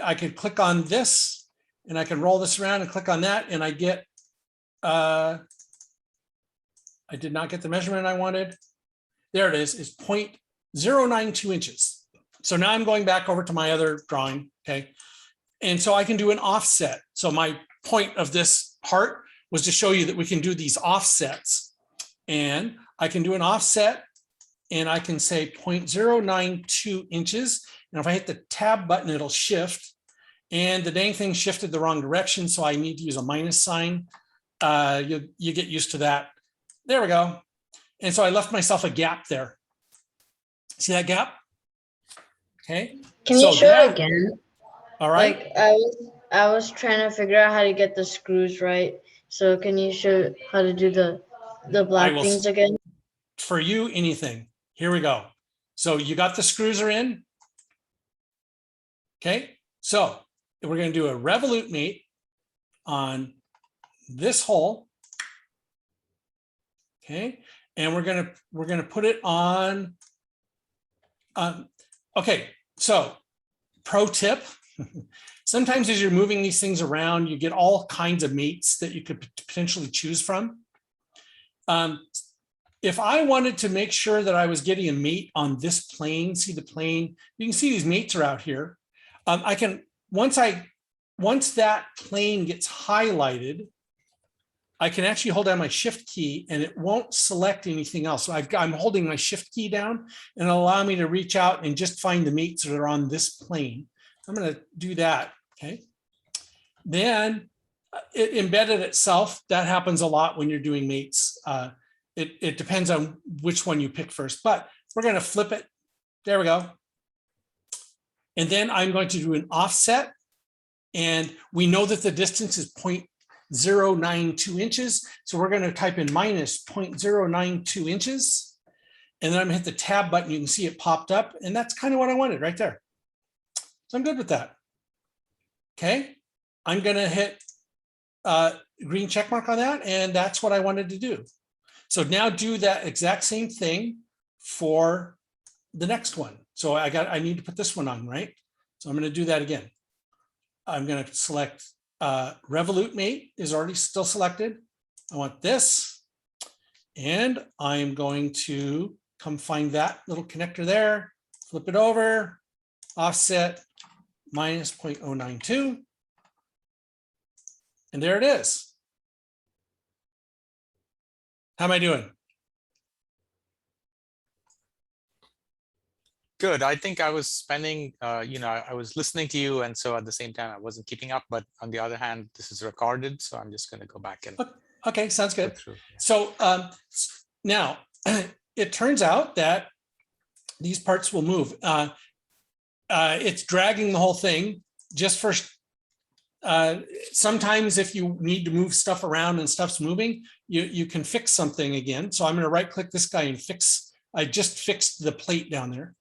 I could click on this and I can roll this around and click on that, and I get, I did not get the measurement I wanted. There it is 0.092 inches. So now I'm going back over to my other drawing, okay? And so I can do an offset. So my point of this part was to show you that we can do these offsets, and I can do an offset and I can say 0.092 inches. And if I hit the tab button, it'll shift, and the dang thing shifted the wrong direction. So I need to use a minus sign. You get used to that. There we go. And so I left myself a gap there. See that gap? Okay. Can you show it again? All right. Like I was trying to figure out how to get the screws right. So can you show how to do the black things again? For you, anything. Here we go. So you got the screws are in. Okay. So we're going to do a revolute mate on this hole. Okay. And we're going to put it on. Okay. So pro tip. Sometimes as you're moving these things around, you get all kinds of mates that you could potentially choose from. If I wanted to make sure that I was getting a mate on this plane, see the plane, you can see these mates are out here. I can, once that plane gets highlighted, I can actually hold down my shift key and it won't select anything else. So I'm holding my shift key down and it'll allow me to reach out and just find the mates that are on this plane. I'm going to do that. Okay. Then it embedded itself. That happens a lot when you're doing mates. It depends on which one you pick first, but we're going to flip it. There we go. And then I'm going to do an offset. And we know that the distance is 0.092 inches. So we're going to type in minus 0.092 inches. And then I'm going to hit the tab button. You can see it popped up. And that's kind of what I wanted right there. So I'm good with that. Okay. I'm going to hit green check mark on that. And that's what I wanted to do. So now do that exact same thing for the next one. So I need to put this one on, right? So I'm going to do that again. I'm going to select revolute mate is already still selected. I want this, and I'm going to come find that little connector there, flip it over, offset minus 0.092. And there it is. How am I doing? Good. I think I was spending, I was listening to you, and so at the same time I wasn't keeping up. But on the other hand, this is recorded, so I'm just going to go back and. Okay, sounds good. So now it turns out that these parts will move. It's dragging the whole thing. Just for sometimes if you need to move stuff around and stuff's moving, you can fix something again. So I'm going to right click this guy and fix. I just fixed the plate down there.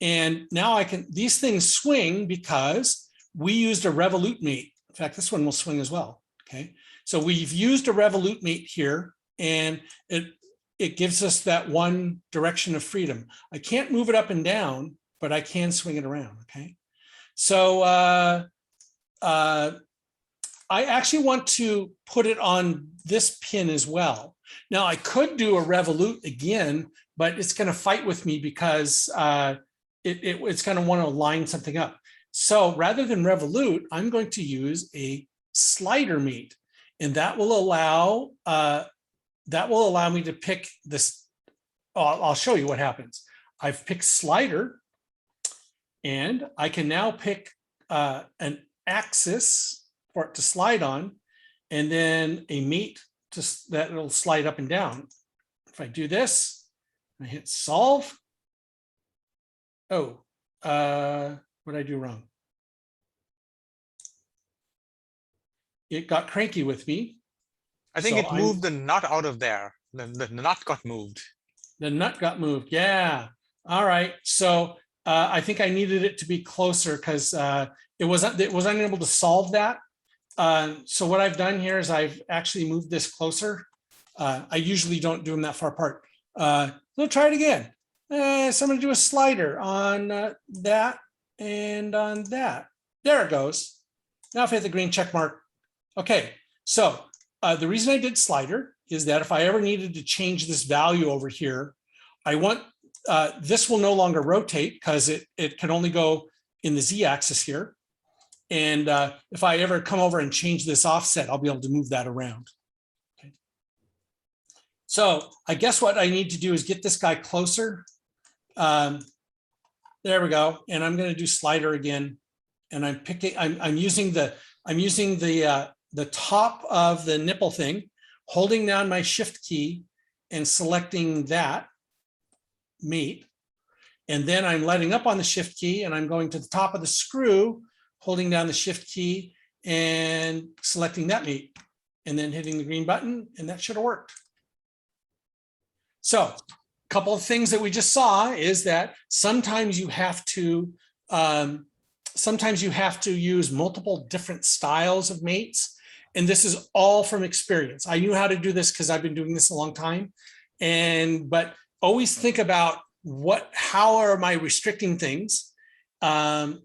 And now these things swing because we used a revolute mate. In fact, this one will swing as well. Okay, so we've used a revolute mate here, and it gives us that one direction of freedom. I can't move it up and down, but I can swing it around. Okay, so I actually want to put it on this pin as well. Now I could do a revolute again, but it's going to fight with me because it's going to want to line something up. So rather than revolute, I'm going to use a slider mate, and that will allow me to pick this. I'll show you what happens. I've picked slider, and I can now pick an axis for it to slide on, and then a mate that it'll slide up and down. If I do this, I hit solve. Oh, what did I do wrong? It got cranky with me. I think So it moved the nut out of there. The nut got moved. The nut got moved. Yeah. All right. So I think I needed it to be closer because it was unable to solve that. So what I've done here is I've actually moved this closer. I usually don't do them that far apart. We'll try it again. So I'm going to do a slider on that and on that. There it goes. Now if I hit the green check mark. Okay. So the reason I did slider is that if I ever needed to change this value over here, I want this will no longer rotate because it can only go in the z-axis here. And if I ever come over and change this offset, I'll be able to move that around. Okay. So I guess what I need to do is get this guy closer. There we go. And I'm going to do slider again. And I'm picking. I'm using the top of the nipple thing, holding down my shift key and selecting that mate. And then I'm letting up on the shift key and I'm going to the top of the screw, holding down the shift key and selecting that mate, and then hitting the green button, and that should have worked. So a couple of things that we just saw is that sometimes you have to use multiple different styles of mates. And this is all from experience. I knew how to do this because I've been doing this a long time. But always think about how am I restricting things? What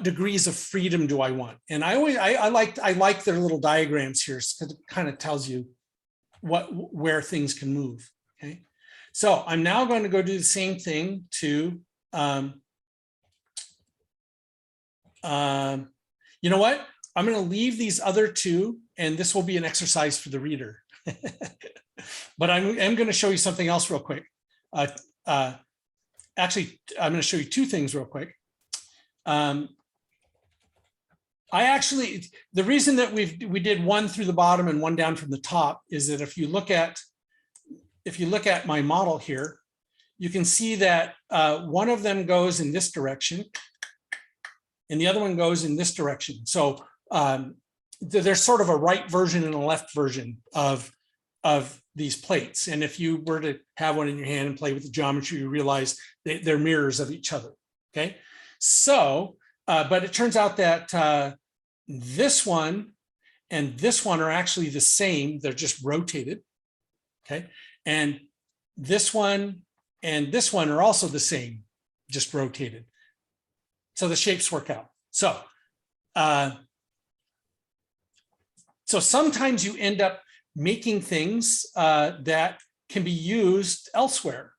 degrees of freedom do I want? And I like their little diagrams here because it kind of tells you where things can move. Okay, so I'm now going to go do the same thing to you know what? I'm going to leave these other two, and this will be an exercise for the reader. But I'm going to show you something else real quick. Actually, I'm going to show you two things real quick. The reason that we did one through the bottom and one down from the top is that if you look at my model here, you can see that one of them goes in this direction and the other one goes in this direction. So there's sort of a right version and a left version of these plates. And if you were to have one in your hand and play with the geometry, you realize they're mirrors of each other. Okay. So, but it turns out that this one and this one are actually the same. They're just rotated. Okay. And this one and this one are also the same, just rotated. So the shapes work out. So, so sometimes you end up making things that can be used elsewhere.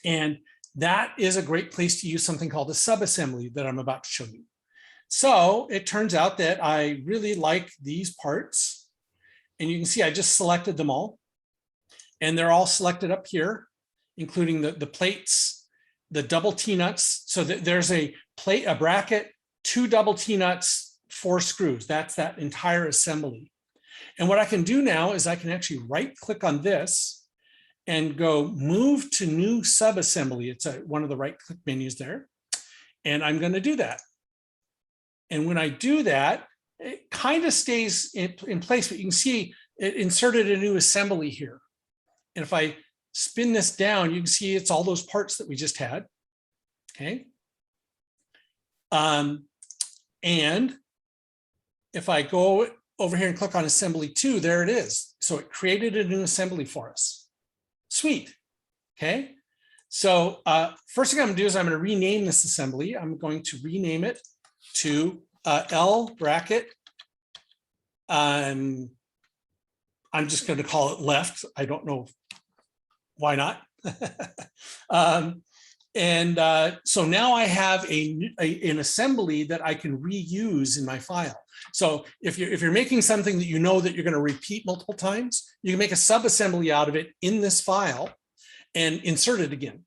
And that is a great place to use something called a subassembly that I'm about to show you. So it turns out that I really like these parts. And you can see I just selected them all. And they're all selected up here, including the plates, the double T-nuts. So there's a plate, a bracket, 2 double T-nuts, 4 screws. That's that entire assembly. And what I can do now is I can actually right click on this and go move to new subassembly. It's one of the right click menus there. And I'm going to do that. And when I do that, it kind of stays in place, but you can see it inserted a new assembly here. And if I spin this down, you can see it's all those parts that we just had. Okay. And if I go over here and click on assembly 2, there it is. So it created a new assembly for us. Sweet. Okay. So first thing I'm gonna do is I'm gonna rename this assembly. I'm going to rename it to L bracket. I'm just going to call it left. I don't know why not. So now I have an assembly that I can reuse in my file. So if you're making something that you know that you're going to repeat multiple times, you can make a sub-assembly out of it in this file and insert it again.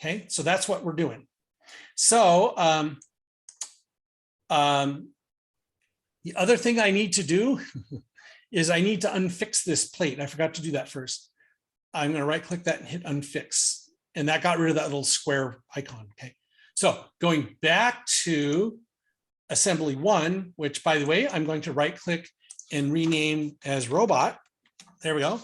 Okay, so that's what we're doing. So the other thing I need to do is I need to unfix this plate. I forgot to do that first. I'm going to right click that and hit unfix. And that got rid of that little square icon. Okay, so going back to assembly 1, which by the way, I'm going to right click and rename as robot. There we go.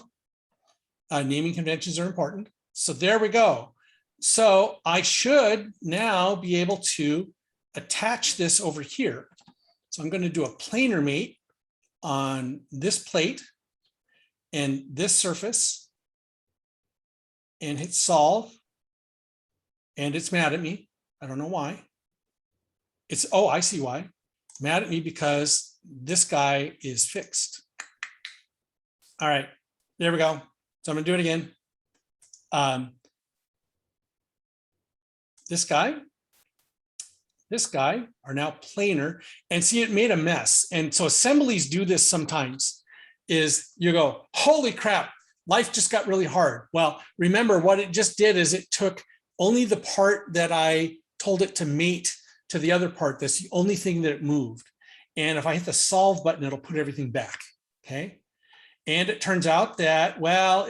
Naming conventions are important. So there we go. So I should now be able to attach this over here. So I'm going to do a planar mate on this plate and this surface and hit solve. And it's mad at me. I don't know why. It's, oh, I see why. Mad at me because this guy is fixed. All right, there we go. So I'm gonna do it again. This guy are now planar, and see, it made a mess. And so assemblies do this sometimes, is you go, holy crap, life just got really hard. Well, remember what it just did is it took only the part that I told it to mate to the other part. That's the only thing that it moved. And if I hit the solve button, it'll put everything back, okay? And it turns out that, well,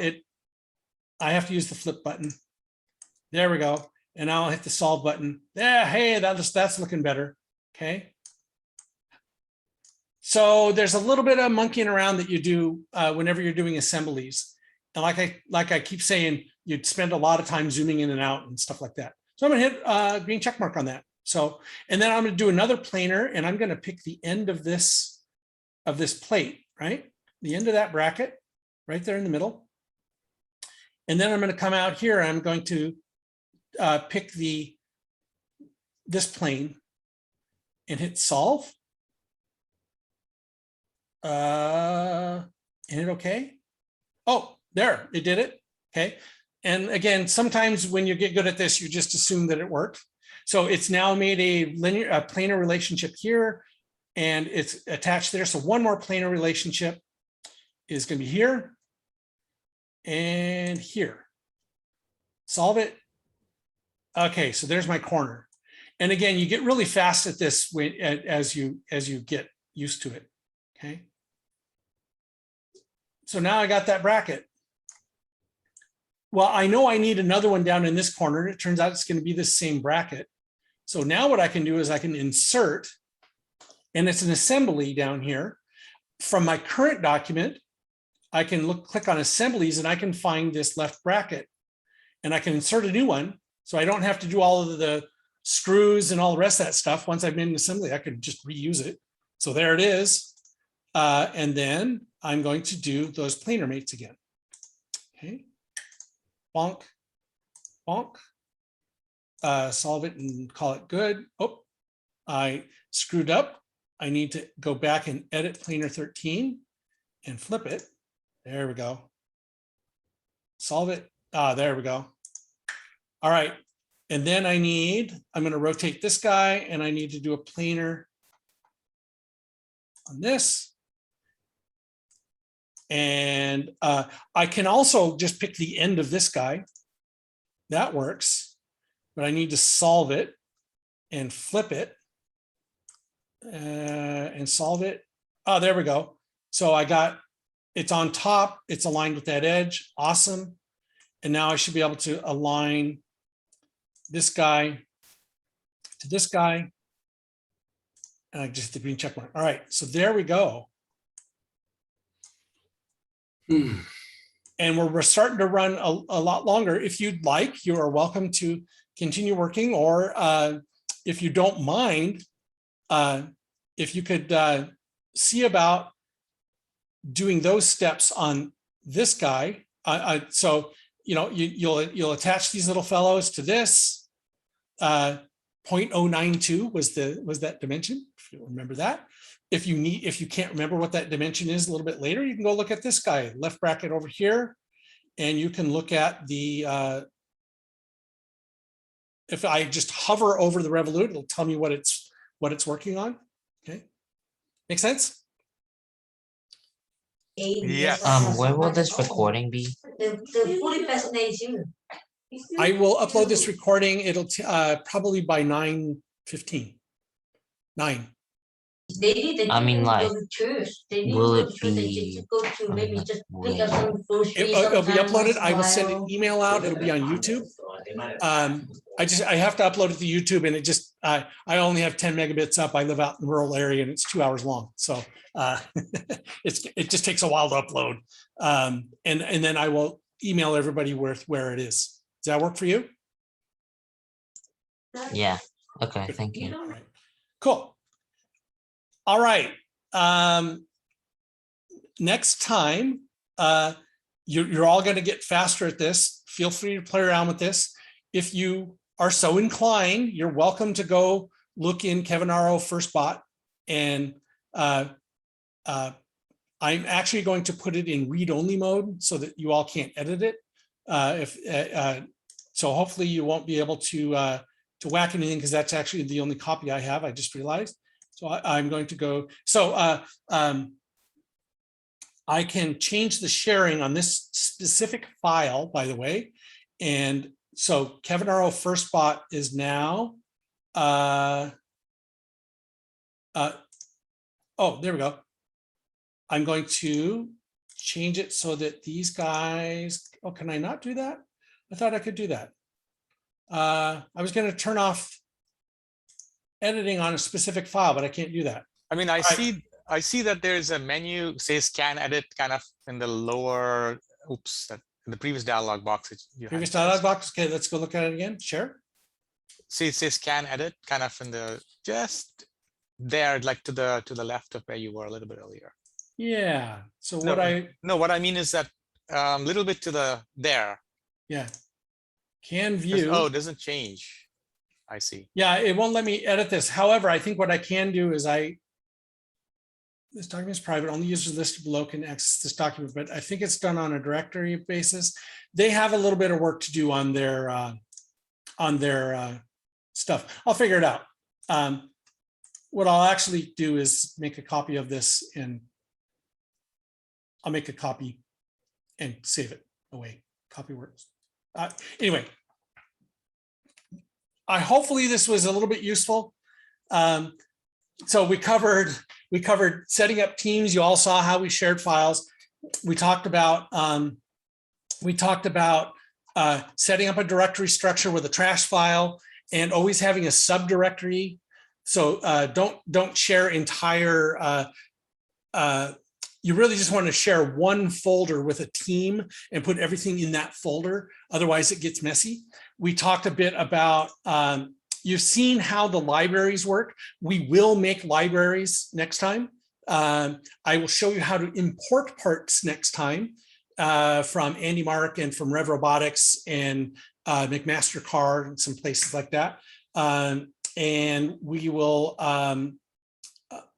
I have to use the flip button. There we go. And now I'll hit the solve button. Yeah, hey, that's looking better, okay? So there's a little bit of monkeying around that you do whenever you're doing assemblies. And like I keep saying, you'd spend a lot of time zooming in and out and stuff like that. So I'm gonna hit green check mark on that. So, and then I'm gonna do another planar, and I'm gonna pick the end of this plate, right? The end of that bracket, right there in the middle. And then I'm gonna come out here, I'm going to pick this plane and hit solve. And hit okay. Oh, there, it did it. Okay. And again, sometimes when you get good at this, you just assume that it worked. So it's now made a planar relationship here, and it's attached there. So one more planar relationship is going to be here and here. Solve it. Okay, so there's my corner. And again, you get really fast at this as you get used to it. Okay. So now I got that bracket. Well, I know I need another one down in this corner. It turns out it's going to be the same bracket. So now what I can do is I can insert, and it's an assembly down here. From my current document, I can click on assemblies, and I can find this left bracket, and I can insert a new one. So I don't have to do all of the screws and all the rest of that stuff. Once I've made an assembly, I can just reuse it. So there it is. And then I'm going to do those planar mates again. Okay. Bonk, bonk. Solve it and call it good. Oh, I screwed up. I need to go back and edit planar 13 and flip it. There we go. Solve it. There we go. All right. And then I'm going to rotate this guy, and I need to do a planar on this. And I can also just pick the end of this guy. That works, but I need to solve it and flip it and solve it. Oh, there we go. So it's on top, it's aligned with that edge. Awesome. And now I should be able to align this guy to this guy. And I just hit the green check mark. All right, so there we go. and we're starting to run a lot longer. If you'd like, you are welcome to continue working, or if you don't mind, if you could see about doing those steps on this guy. So, you know, you'll attach these little fellows to this. 0.092 was that dimension, if you remember that. If you can't remember what that dimension is a little bit later, you can go look at this guy, left bracket over here, and you can look at the, if I just hover over the revolute, it'll tell me what it's working on. Okay, make sense? Yes. Where will this recording be? I will upload this recording. It'll probably by 9:15. 9. I mean, like, will it be? It'll be uploaded. I will send an email out. It'll be on YouTube. I have to upload it to YouTube, and it just I only have 10 megabits up. I live out in the rural area, and it's 2 hours long, so it just takes a while to upload. And then I will email everybody where it is. Does that work for you? Yeah. Okay. Thank you. All right. Cool. All right. Next time, you're all going to get faster at this. Feel free to play around with this. If you are so inclined, you're welcome to go look in Kevin RO First Bot, and I'm actually going to put it in read-only mode so that you all can't edit it. So hopefully you won't be able to whack anything, because that's actually the only copy I have. I just realized. So I'm going to go. So I can change the sharing on this specific file, by the way. And so Kevin RO First Bot is now. Oh, there we go. I'm going to change it so that these guys. Oh, can I not do that? I thought I could do that. I was going to turn off editing on a specific file, but I can't do that. I mean, I see that there's a menu says Can Edit kind of in the lower, in the previous dialog box. Previous dialog box. Okay, let's go look at it again. Share. See, it says Can Edit kind of in the just there, like to the left of where you were a little bit earlier. Yeah. So what I mean is that a little bit to the there. Yeah. Can view. Oh, it doesn't change. I see. Yeah, it won't let me edit this. However, I think what I can do is this document is private. Only users listed below can access this document, but I think it's done on a directory basis. They have a little bit of work to do on their stuff. I'll figure it out. What I'll actually do is make a copy of this, and I'll make a copy and save it away. Copy works. Anyway, hopefully this was a little bit useful. So we covered setting up teams. You all saw how we shared files. We talked about setting up a directory structure with a trash file and always having a subdirectory. So don't share entire. You really just want to share one folder with a team and put everything in that folder. Otherwise, it gets messy. We talked a bit about, you've seen how the libraries work. We will make libraries next time. I will show you how to import parts next time from Andy Mark and from Rev Robotics and McMaster-Carr and some places like that. And we will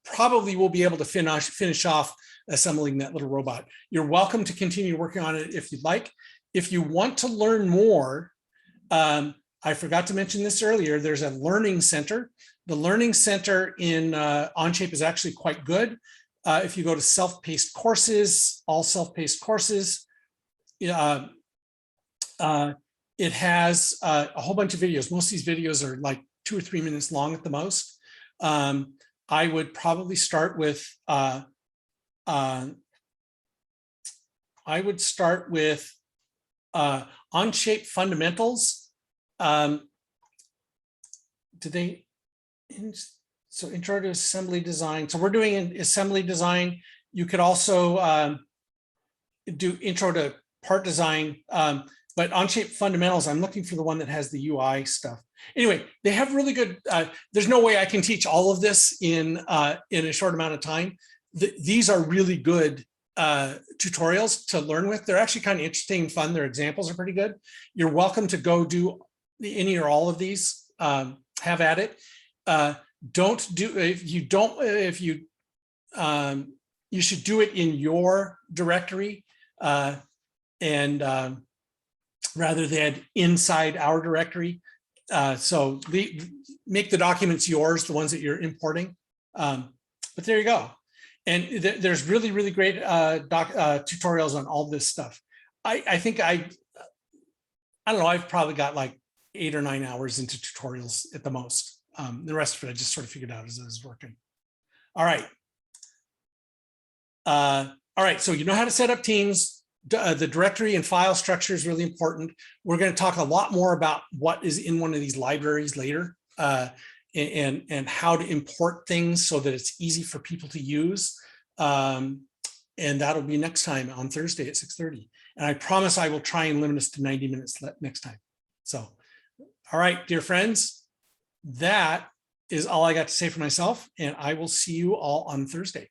probably will be able to finish off assembling that little robot. You're welcome to continue working on it if you'd like. If you want to learn more, I forgot to mention this earlier, there's a learning center. The learning center in OnShape is actually quite good. If you go to self-paced courses, all self-paced courses, it has a whole bunch of videos. Most of these videos are like 2 or 3 minutes long at the most. I would probably start with OnShape fundamentals. So intro to assembly design. So we're doing an assembly design. You could also do intro to part design. But OnShape fundamentals, I'm looking for the one that has the UI stuff. Anyway, they have really good, there's no way I can teach all of this in a short amount of time. These are really good tutorials to learn with. They're actually kind of interesting and fun. Their examples are pretty good. You're welcome to go do any or all of these, have at it. Don't do, you should do it in your directory rather than inside our directory. So make the documents yours, the ones that you're importing. But there you go. And there's really, really great tutorials on all this stuff. I think I don't know, I've probably got like 8 or 9 hours into tutorials at the most. The rest of it I just sort of figured out as I was working. All right. All right, so you know how to set up teams. The directory and file structure is really important. We're going to talk a lot more about what is in one of these libraries later, and how to import things so that it's easy for people to use. And that'll be next time on Thursday at 6:30. And I promise I will try and limit us to 90 minutes next time. So, all right, dear friends, that is all I got to say for myself, and I will see you all on Thursday.